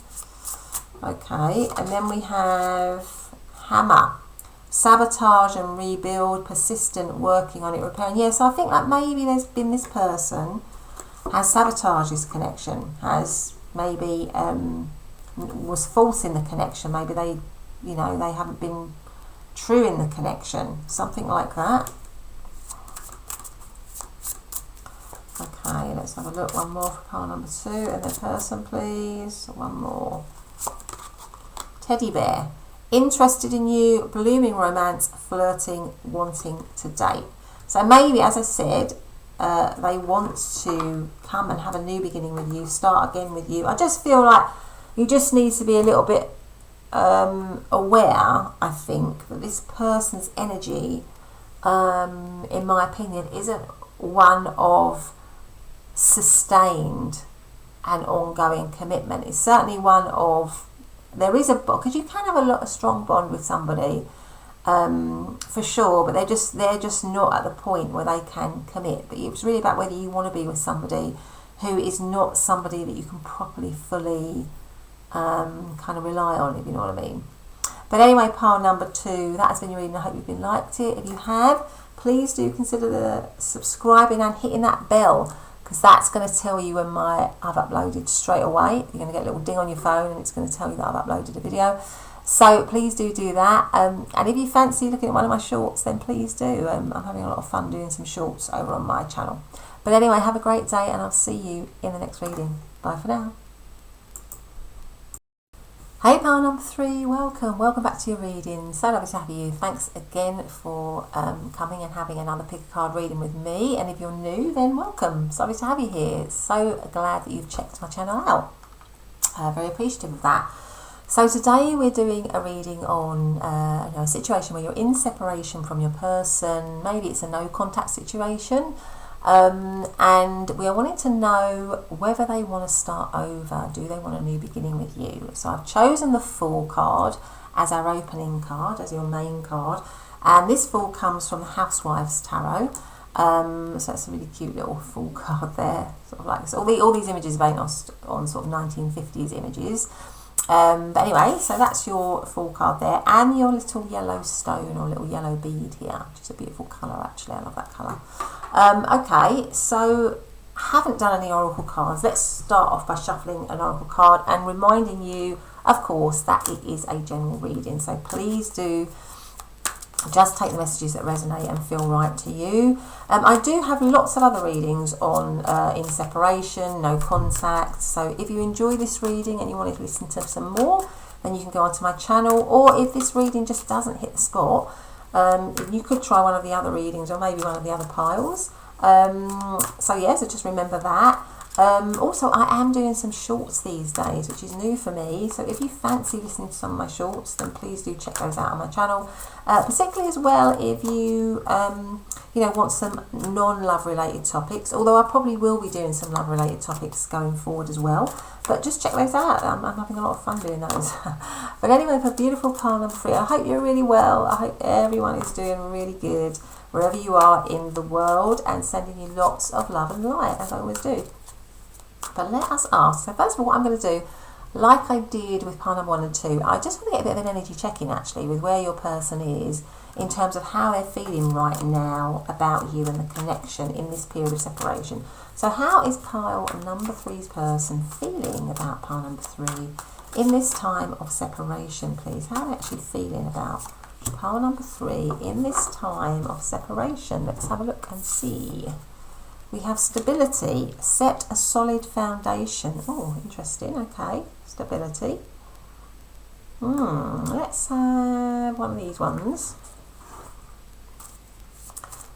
Okay. And then we have hammer. Sabotage and rebuild, persistent, working on it, repairing. Yes, I think that maybe there's been this person has sabotaged this connection, has maybe was false in the connection. Maybe they, you know, they haven't been true in the connection, something like that. Okay, let's have a look. One more for pile number 2, and the person, please. One more. Teddy bear. Interested in you, blooming romance, flirting, wanting to date. So maybe, as I said, they want to come and have a new beginning with you, start again with you. I just feel like you just need to be a little bit aware, I think, that this person's energy, in my opinion, isn't one of sustained and ongoing commitment. It's certainly one of, there is a, because you can have a strong bond with somebody, for sure, but they're just not at the point where they can commit. But it's really about whether you want to be with somebody who is not somebody that you can properly, fully kind of rely on, if you know what I mean. But anyway, pile number 2, that has been your reading. I hope you've liked it. If you have, please do consider subscribing and hitting that bell, because that's going to tell you when I've uploaded straight away. You're going to get a little ding on your phone and it's going to tell you that I've uploaded a video. So please do that. And if you fancy looking at one of my shorts, then please do. I'm having a lot of fun doing some shorts over on my channel. But anyway, have a great day and I'll see you in the next reading. Bye for now. Hey pile number 3, welcome back to your reading. So lovely to have you. Thanks again for coming and having another pick a card reading with me. And if you're new, then welcome. So lovely to have you here. So glad that you've checked my channel out. Very appreciative of that. So today we're doing a reading on a situation where you're in separation from your person. Maybe it's a no contact situation. And we are wanting to know whether they want to start over. Do they want a new beginning with you? So I've chosen the Fool card, as our opening card, as your main card. And this Fool comes from the Housewives Tarot. So it's a really cute little Fool card there. Sort of like, so all these images are based on sort of 1950s images. But anyway, so that's your Fool card there, and your little yellow stone or little yellow bead here, which is a beautiful colour actually. I love that colour. Okay, so haven't done any oracle cards. Let's start off by shuffling an oracle card and reminding you, of course, that it is a general reading. So please do just take the messages that resonate and feel right to you. I do have lots of other readings on in separation, no contact. So if you enjoy this reading and you want to listen to some more, then you can go onto my channel. Or if this reading just doesn't hit the spot, you could try one of the other readings or maybe one of the other piles. So yeah, so just remember that. Also, I am doing some shorts these days, which is new for me. So if you fancy listening to some of my shorts, then please do check those out on my channel. Particularly as well if you, you know, want some non-love related topics. Although I probably will be doing some love related topics going forward as well. But just check those out. I'm having a lot of fun doing those. But anyway, for beautiful pile number 3, I hope you're really well. I hope everyone is doing really good wherever you are in the world, and sending you lots of love and light, as I always do. But let us ask. So first of all, what I'm going to do, like I did with pile number 1 and 2, I just want to get a bit of an energy check-in actually with where your person is in terms of how they're feeling right now about you and the connection in this period of separation. So how is pile number 3's person feeling about pile number 3 in this time of separation, please? How are they actually feeling about pile number 3 in this time of separation? Let's have a look and see. We have stability, set a solid foundation. Oh, interesting. Okay, stability. Let's have one of these ones.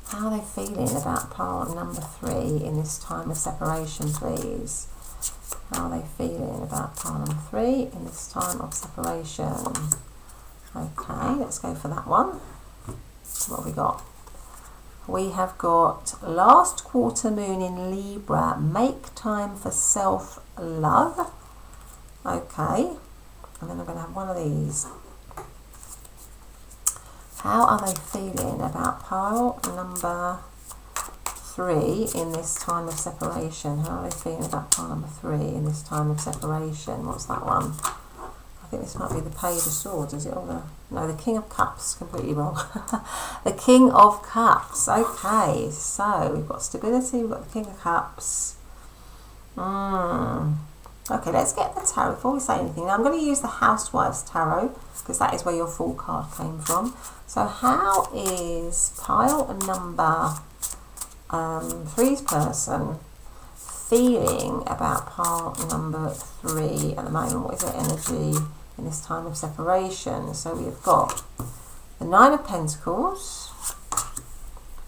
How are they feeling about pile number 3 in this time of separation, please? How are they feeling about pile number 3 in this time of separation? Okay, let's go for that one. What have we got? We have got last quarter moon in Libra, make time for self-love. Okay, and then I'm going to have one of these. How are they feeling about pile number 3 in this time of separation? How are they feeling about pile number 3 in this time of separation? What's that one? I think this might be the Page of Swords, is it? Or no, the King of Cups, completely wrong. The King of Cups. Okay, so we've got stability, we've got the King of Cups. Okay, let's get the tarot before we say anything. Now, I'm going to use the Housewives Tarot because that is where your Fool card came from. So how is pile number 3's person feeling about pile number 3 at the moment? What is their energy in this time of separation? So we've got the 9 of Pentacles,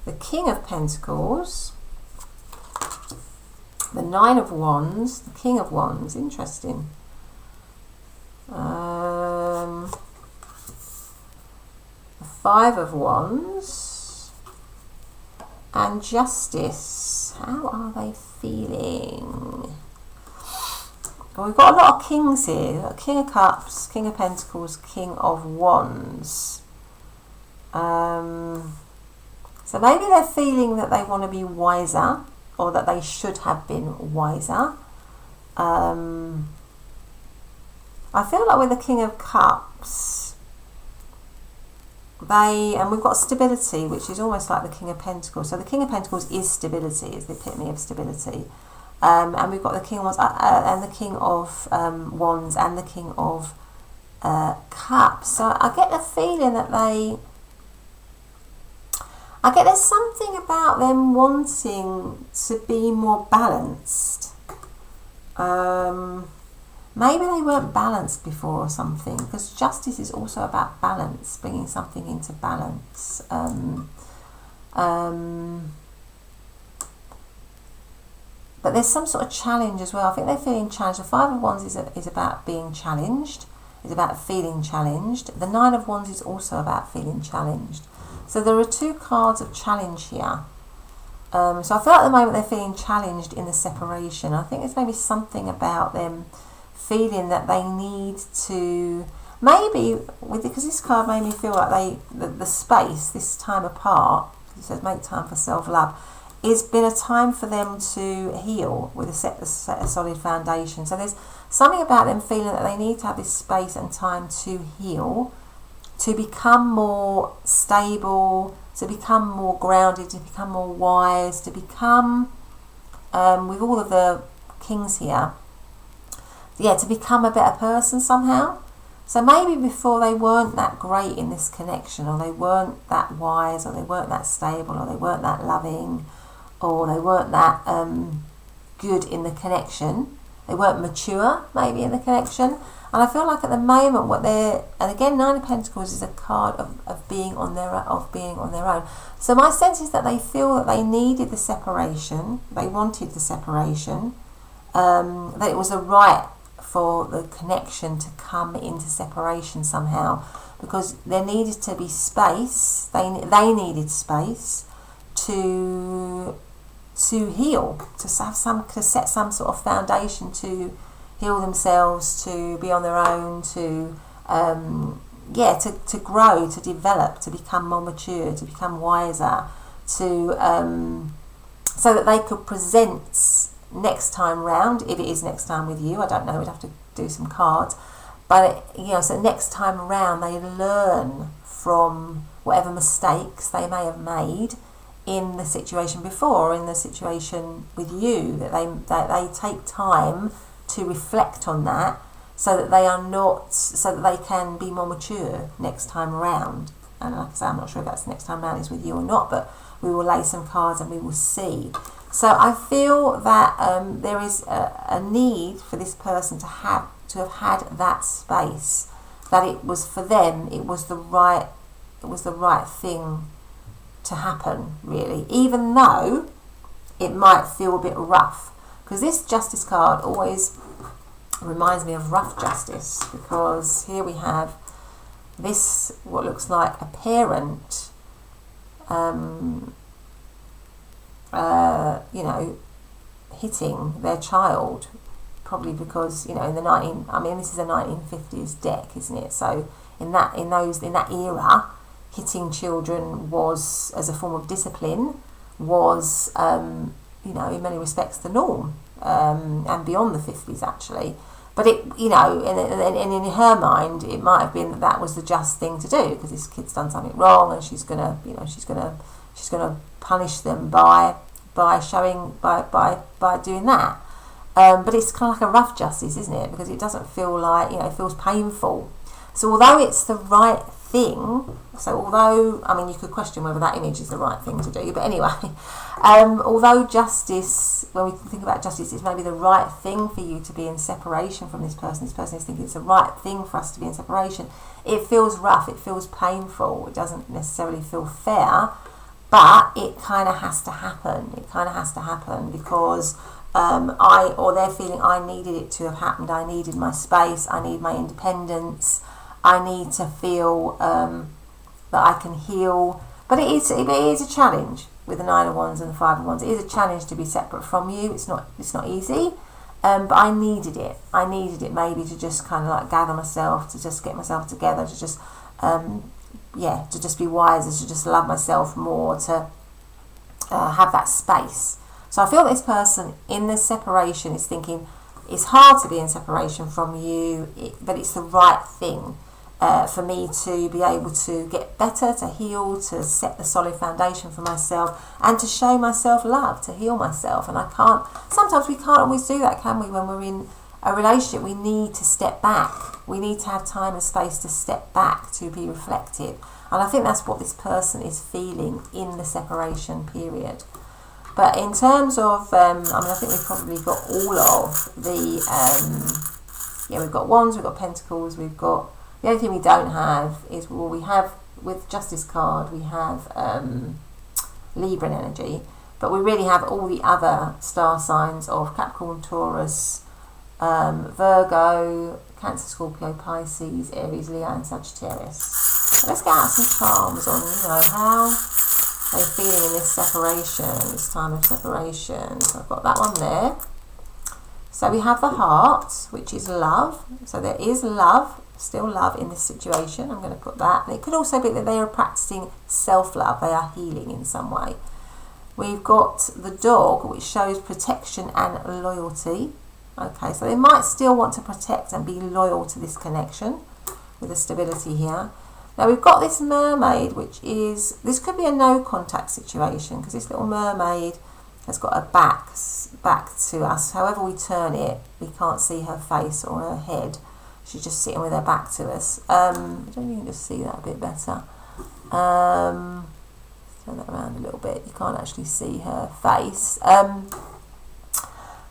the King of Pentacles, the 9 of Wands, the King of Wands. Interesting. The 5 of Wands and Justice. How are they feeling? Well, we've got a lot of kings here. We've got King of Cups, King of Pentacles, King of Wands. So maybe they're feeling that they want to be wiser, or that they should have been wiser. I feel like with the King of Cups, and we've got stability, which is almost like the King of Pentacles. So the King of Pentacles is stability, is the epitome of stability. And we've got the King of Wands and the King of Wands and the King of Cups. So I get the feeling that there's something about them wanting to be more balanced. Maybe they weren't balanced before or something, because Justice is also about balance, bringing something into balance. But there's some sort of challenge as well. I think they're feeling challenged. The 5 of Wands is about being challenged, is about feeling challenged. The 9 of Wands is also about feeling challenged. So there are 2 cards of challenge here. So I feel like at the moment they're feeling challenged in the separation. I think there's maybe something about them feeling that they need to maybe because this card made me feel like the space, this time apart, it says make time for self-love, it's been a time for them to heal with a solid foundation. So there's something about them feeling that they need to have this space and time to heal, to become more stable, to become more grounded, to become more wise, to become, with all of the kings here, to become a better person somehow. So maybe before they weren't that great in this connection, or they weren't that wise, or they weren't that stable, or they weren't that loving, or they weren't that good in the connection. They weren't mature maybe in the connection. And I feel like at the moment what they're, and again, Nine of Pentacles is a card of being on their own. So my sense is that they feel that they needed the separation, they wanted the separation, that it was a right for the connection to come into separation somehow, because there needed to be space. They needed space to heal, to set some sort of foundation to heal themselves, to be on their own, to grow, to develop, to become more mature, to become wiser, to so that they could present next time round, if it is next time with you, I don't know, we'd have to do some cards, but so next time around they learn from whatever mistakes they may have made in the situation before, or in the situation with you, that they take time to reflect on that, so that they can be more mature next time around. And like I say, I'm not sure if that's next time around is with you or not, but we will lay some cards and we will see. So I feel that there is a need for this person to have had that space, that it was for them, it was the right thing to happen, really, even though it might feel a bit rough, because this Justice card always reminds me of rough justice, because here we have this, what looks like a parent hitting their child, probably because in the this is a 1950s deck, isn't it? So in that era, hitting children was, as a form of discipline, was in many respects the norm, and beyond the 50s actually. But it, and in her mind, it might have been that was the just thing to do, because this kid's done something wrong, and she's gonna punish them by doing that. But it's kind of like a rough justice, isn't it? Because it doesn't feel like, it feels painful. So although it's the right thing, you could question whether that image is the right thing to do, but anyway, although justice, when we think about justice, it's maybe the right thing for you to be in separation from this person is thinking it's the right thing for us to be in separation, it feels rough, it feels painful, it doesn't necessarily feel fair, but it kind of has to happen. It kind of has to happen because they're feeling I needed it to have happened. I needed my space. I need my independence. I need to feel that I can heal. But it is a challenge with the Nine of Wands and the Five of Wands. It is a challenge to be separate from you. It's not easy. But I needed it. I needed it maybe to just kind of like gather myself, to just get myself together, to just to just be wiser, to just love myself more, to have that space. So I feel this person in this separation is thinking it's hard to be in separation from you, but it's the right thing for me to be able to get better, to heal, to set the solid foundation for myself, and to show myself love, to heal myself. And sometimes we can't always do that, can we? When we're in a relationship, we need to step back. We need to have time and space to step back, to be reflective. And I think that's what this person is feeling in the separation period. But in terms of, I think we've probably got all of the, we've got Wands, we've got Pentacles, we've got, the only thing we don't have is, we have, with Justice card, we have Libran energy, but we really have all the other star signs of Capricorn, Taurus, Virgo, Cancer, Scorpio, Pisces, Aries, Leo and Sagittarius. So let's get out some charms on, how they're feeling in this separation, this time of separation. So I've got that one there. So we have the heart, which is love. So there is love, still love in this situation. I'm going to put that. And it could also be that they are practicing self-love. They are healing in some way. We've got the dog, which shows protection and loyalty. Okay, so they might still want to protect and be loyal to this connection with the stability here. Now we've got this mermaid, which is, this could be a no contact situation because this little mermaid has got a back to us. However we turn it, we can't see her face or her head. She's just sitting with her back to us. I don't think you can just see that a bit better. Turn that around a little bit. You can't actually see her face.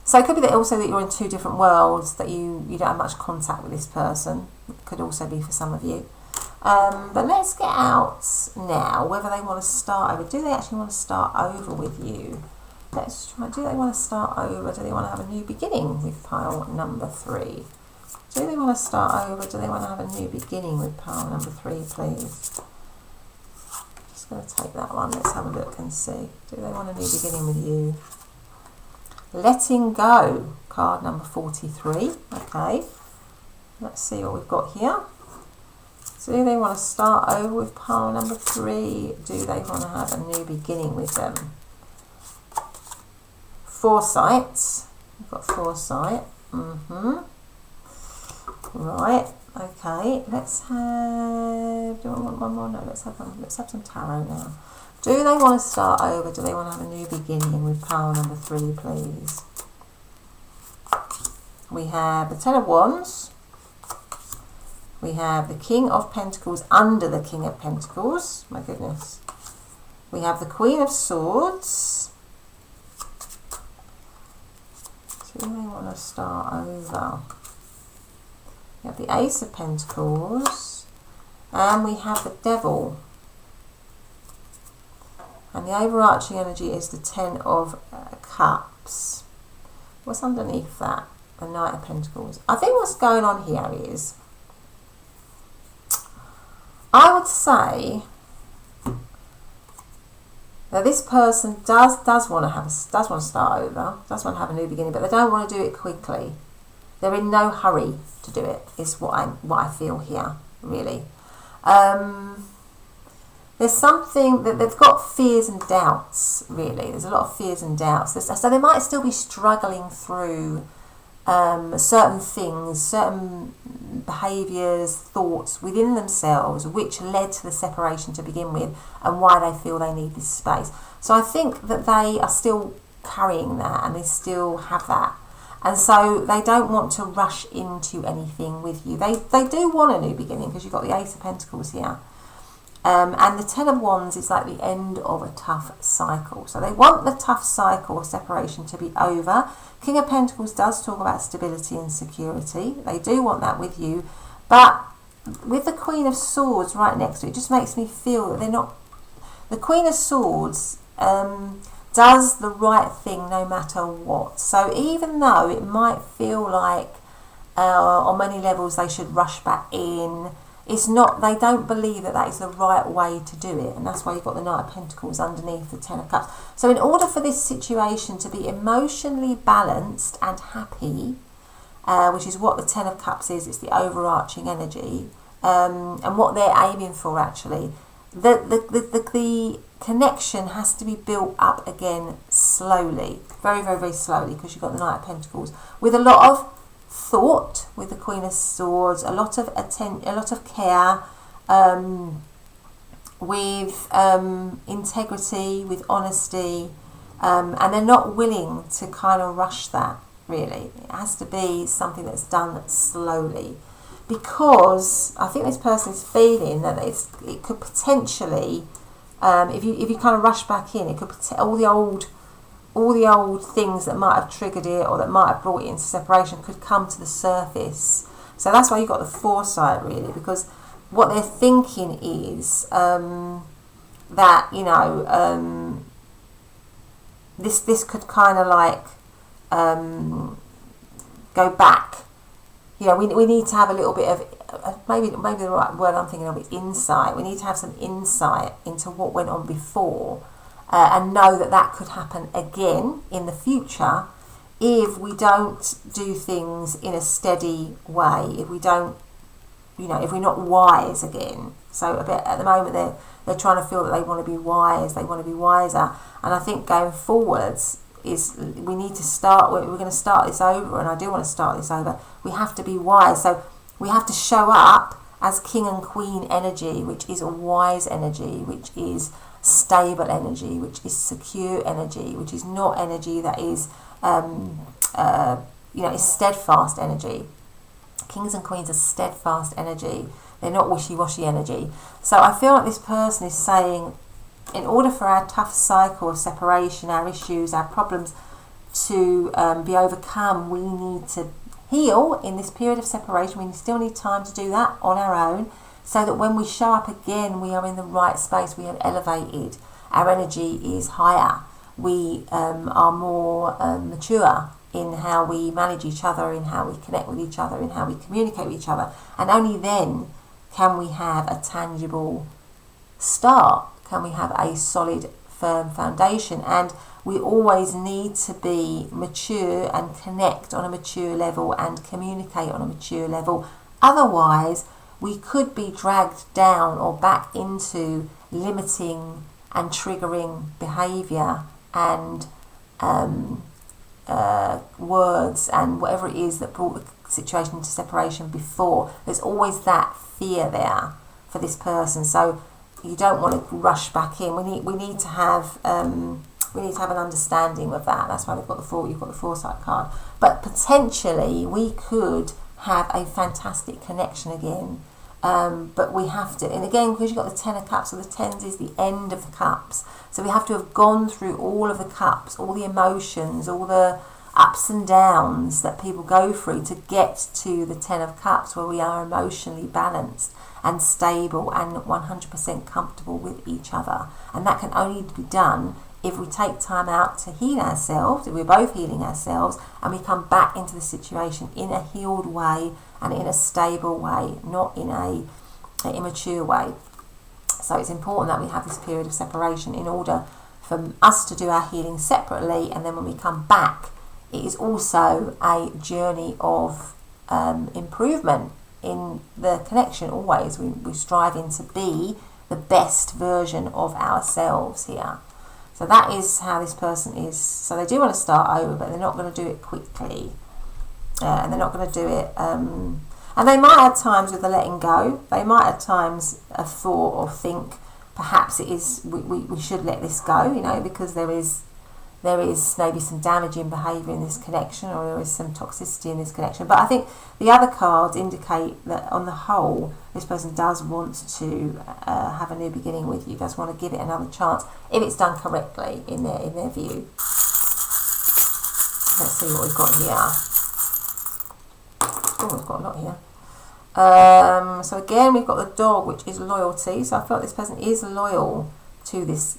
So it could be that also that you're in two different worlds, that you don't have much contact with this person. It could also be for some of you. But let's get out now whether they want to start over. Do they actually want to start over with you? Let's try. Do they want to start over? Do they want to have a new beginning with pile number 3? Do they want to start over? Do they want to have a new beginning with pile number 3, please? Just going to take that one. Let's have a look and see. Do they want a new beginning with you? Letting go, card number 43. Okay, let's see what we've got here. So do they want to start over with pile number 3? Do they want to have a new beginning with them? Foresight. We've got foresight. Right. Okay. Let's have. Do I want one more? No. Let's have some tarot now. Do they want to start over? Do they want to have a new beginning with pile number 3, please? We have the Ten of Wands. We have the King of Pentacles under the King of Pentacles. My goodness. We have the Queen of Swords. Do they want to start over? We have the Ace of Pentacles. And we have the Devil. And the overarching energy is the Ten of Cups. What's underneath that? The Knight of Pentacles. I think what's going on here is, I would say that this person does want to start over, does want to have a new beginning, but they don't want to do it quickly. They're in no hurry to do it. Is what I feel here, really. There's something that they've got fears and doubts, really. There's a lot of fears and doubts. So they might still be struggling through certain things, certain behaviours, thoughts within themselves, which led to the separation to begin with, and why they feel they need this space. So I think that they are still carrying that, and they still have that. And so they don't want to rush into anything with you. They do want a new beginning, because you've got the Ace of Pentacles here. And the Ten of Wands is like the end of a tough cycle. So they want the tough cycle of separation to be over. King of Pentacles does talk about stability and security. They do want that with you. But with the Queen of Swords right next to it, it just makes me feel that they're not... The Queen of Swords does the right thing no matter what. So even though it might feel like on many levels they should rush back in, it's not, they don't believe that that is the right way to do it. And that's why you've got the Knight of Pentacles underneath the Ten of Cups. So in order for this situation to be emotionally balanced and happy, which is what the Ten of Cups is, it's the overarching energy, and what they're aiming for actually, the connection has to be built up again slowly, very, very, very slowly, because you've got the Knight of Pentacles, with a lot of thought, with the Queen of Swords, a lot of attention, a lot of care, with integrity, with honesty, and they're not willing to kind of rush that, really. It has to be something that's done slowly, because I think this person is feeling that it could potentially, if you kind of rush back in, it could all the old things that might have triggered it or that might have brought it into separation could come to the surface. So that's why you've got the foresight, really, because what they're thinking is that, you know, this could kind of like go back. You know, we need to have a little bit of, maybe the right word I'm thinking of is insight. We need to have some insight into what went on before, and know that that could happen again in the future if we don't do things in a steady way, if we don't, if we're not wise again. So a bit at the moment they're trying to feel that they want to be wise, they want to be wiser. And I think going forwards is we need to start, we're going to start this over, and I do want to start this over. We have to be wise. So we have to show up as king and queen energy, which is a wise energy, which is stable energy, which is secure energy, which is not energy that is is steadfast energy. Kings and queens are steadfast energy. They're not wishy-washy energy. So I feel like this person is saying, in order for our tough cycle of separation, our issues, our problems to be overcome, we need to heal in this period of separation. We still need time to do that on our own, so that when we show up again, we are in the right space. We have elevated. Our energy is higher. We are more mature in how we manage each other, in how we connect with each other, in how we communicate with each other. And only then can we have a tangible start, can we have a solid, firm foundation. And we always need to be mature and connect on a mature level and communicate on a mature level. Otherwise, we could be dragged down or back into limiting and triggering behaviour and words and whatever it is that brought the situation into separation before. There's always that fear there for this person, so you don't want to rush back in. We need to have an understanding of that. That's why you've got the foresight card. But potentially we could have a fantastic connection again. But we have to, and again, because you've got the 10 of cups, so the 10s is the end of the cups, so we have to have gone through all of the cups, all the emotions, all the ups and downs that people go through to get to the 10 of cups, where we are emotionally balanced and stable and 100% comfortable with each other. And that can only be done if we take time out to heal ourselves, if we're both healing ourselves, and we come back into the situation in a healed way and in a stable way, not in an immature way. So it's important that we have this period of separation in order for us to do our healing separately, and then when we come back, it is also a journey of improvement in the connection. Always we're striving to be the best version of ourselves here. So that is how this person is. So they do want to start over, but they're not going to do it quickly. And they're not going to do it... and they might at times with the letting go, they might at times have thought or think perhaps it is we should let this go, because there is maybe some damaging behaviour in this connection, or there is some toxicity in this connection. But I think the other cards indicate that on the whole, this person does want to have a new beginning with you, does want to give it another chance, if it's done correctly in their view. Let's see what we've got here. Oh, we've got a lot here. So again, we've got the dog, which is loyalty. So I feel like this person is loyal to this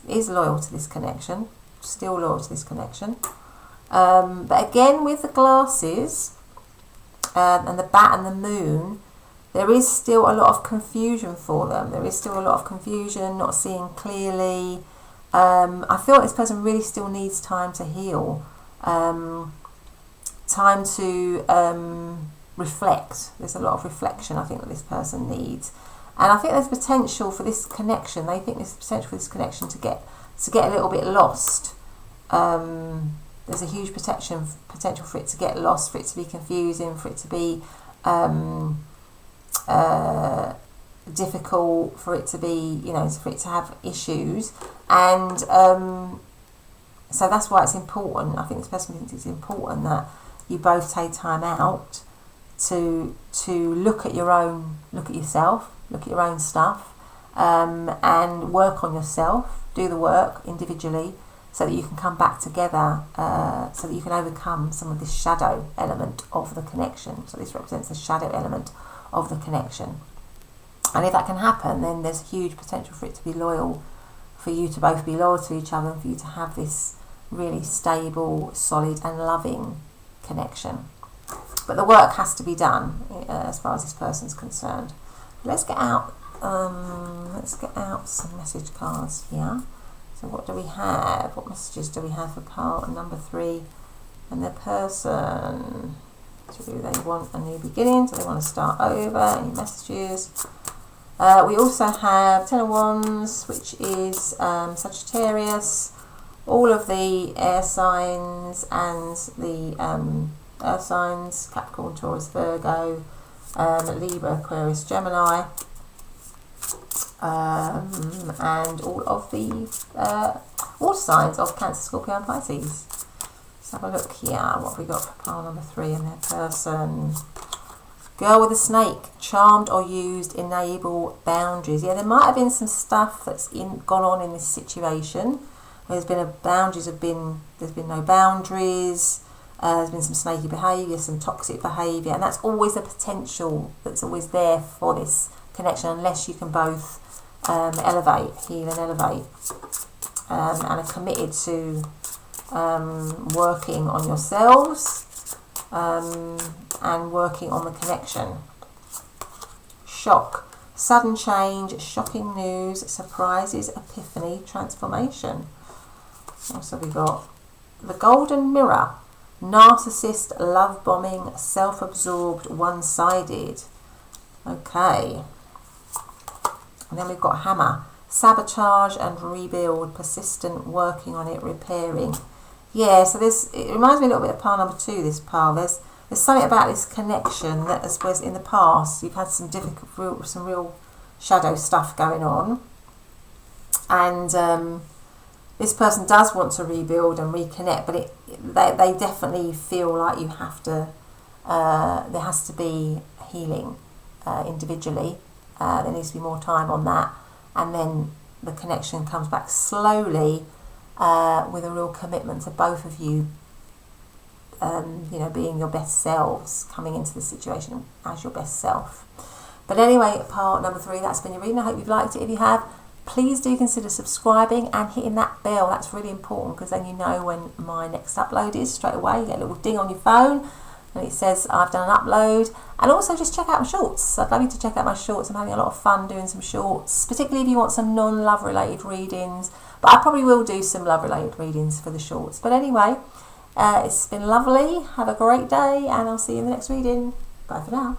connection. Still loyal to this connection. But again, with the glasses and the bat and the moon, there is still a lot of confusion for them. There is still a lot of confusion, not seeing clearly. I feel like this person really still needs time to heal, time to reflect. There's a lot of reflection I think that this person needs. And I think there's potential for this connection. They think there's potential for this connection to get a little bit lost. There's a huge potential for it to get lost, for it to be confusing, for it to be difficult, for it to be, for it to have issues. And so that's why it's important. I think this person thinks it's important that you both take time out to look at yourself, look at your own stuff, and work on yourself, do the work individually, so that you can come back together, so that you can overcome some of this shadow element of the connection. So this represents the shadow element of the connection. And if that can happen, then there's huge potential for it to be loyal, for you to both be loyal to each other, and for you to have this really stable, solid and loving connection. But the work has to be done as far as this person's concerned. Let's get out some message cards here. So what do we have? What messages do we have for part number 3 And the person, do they want a new beginning? Do they want to start over? Any messages? We also have Ten of Wands, which is Sagittarius. All of the air signs and the earth signs, Capricorn, Taurus, Virgo, Libra, Aquarius, Gemini, and all of the water signs of Cancer, Scorpio and Pisces. Let's have a look here. What have we got for pile number 3 in their person? Girl with a snake, charmed or used, enable boundaries. Yeah, there might have been some stuff that's gone on in this situation. There's been there's been no boundaries. There's been some snaky behaviour, some toxic behaviour, and that's always a potential that's always there for this connection, unless you can both heal and elevate, and are committed to working on yourselves. And working on the connection. Shock, sudden change, shocking news, surprises, epiphany, transformation. What else have we got? The golden mirror, narcissist, love bombing, self-absorbed, one-sided. Okay. And then we've got hammer, sabotage and rebuild, persistent, working on it, repairing. Yeah, so it reminds me a little bit of pile number 2, this pile. There's something about this connection that, as was in the past, you've had some real shadow stuff going on. And this person does want to rebuild and reconnect, but they definitely feel like you have to, there has to be healing individually. There needs to be more time on that. And then the connection comes back slowly, with a real commitment to both of you, being your best selves, coming into the situation as your best self. But anyway, part number 3, that's been your reading. I hope you've liked it. If you have, please do consider subscribing and hitting that bell. That's really important, because then you know when my next upload is straight away. You get a little ding on your phone and it says I've done an upload. And also just check out my shorts. I'd love you to check out my shorts. I'm having a lot of fun doing some shorts, particularly if you want some non-love related readings. But I probably will do some love related readings for the shorts. But anyway, it's been lovely. Have a great day, and I'll see you in the next reading. Bye for now.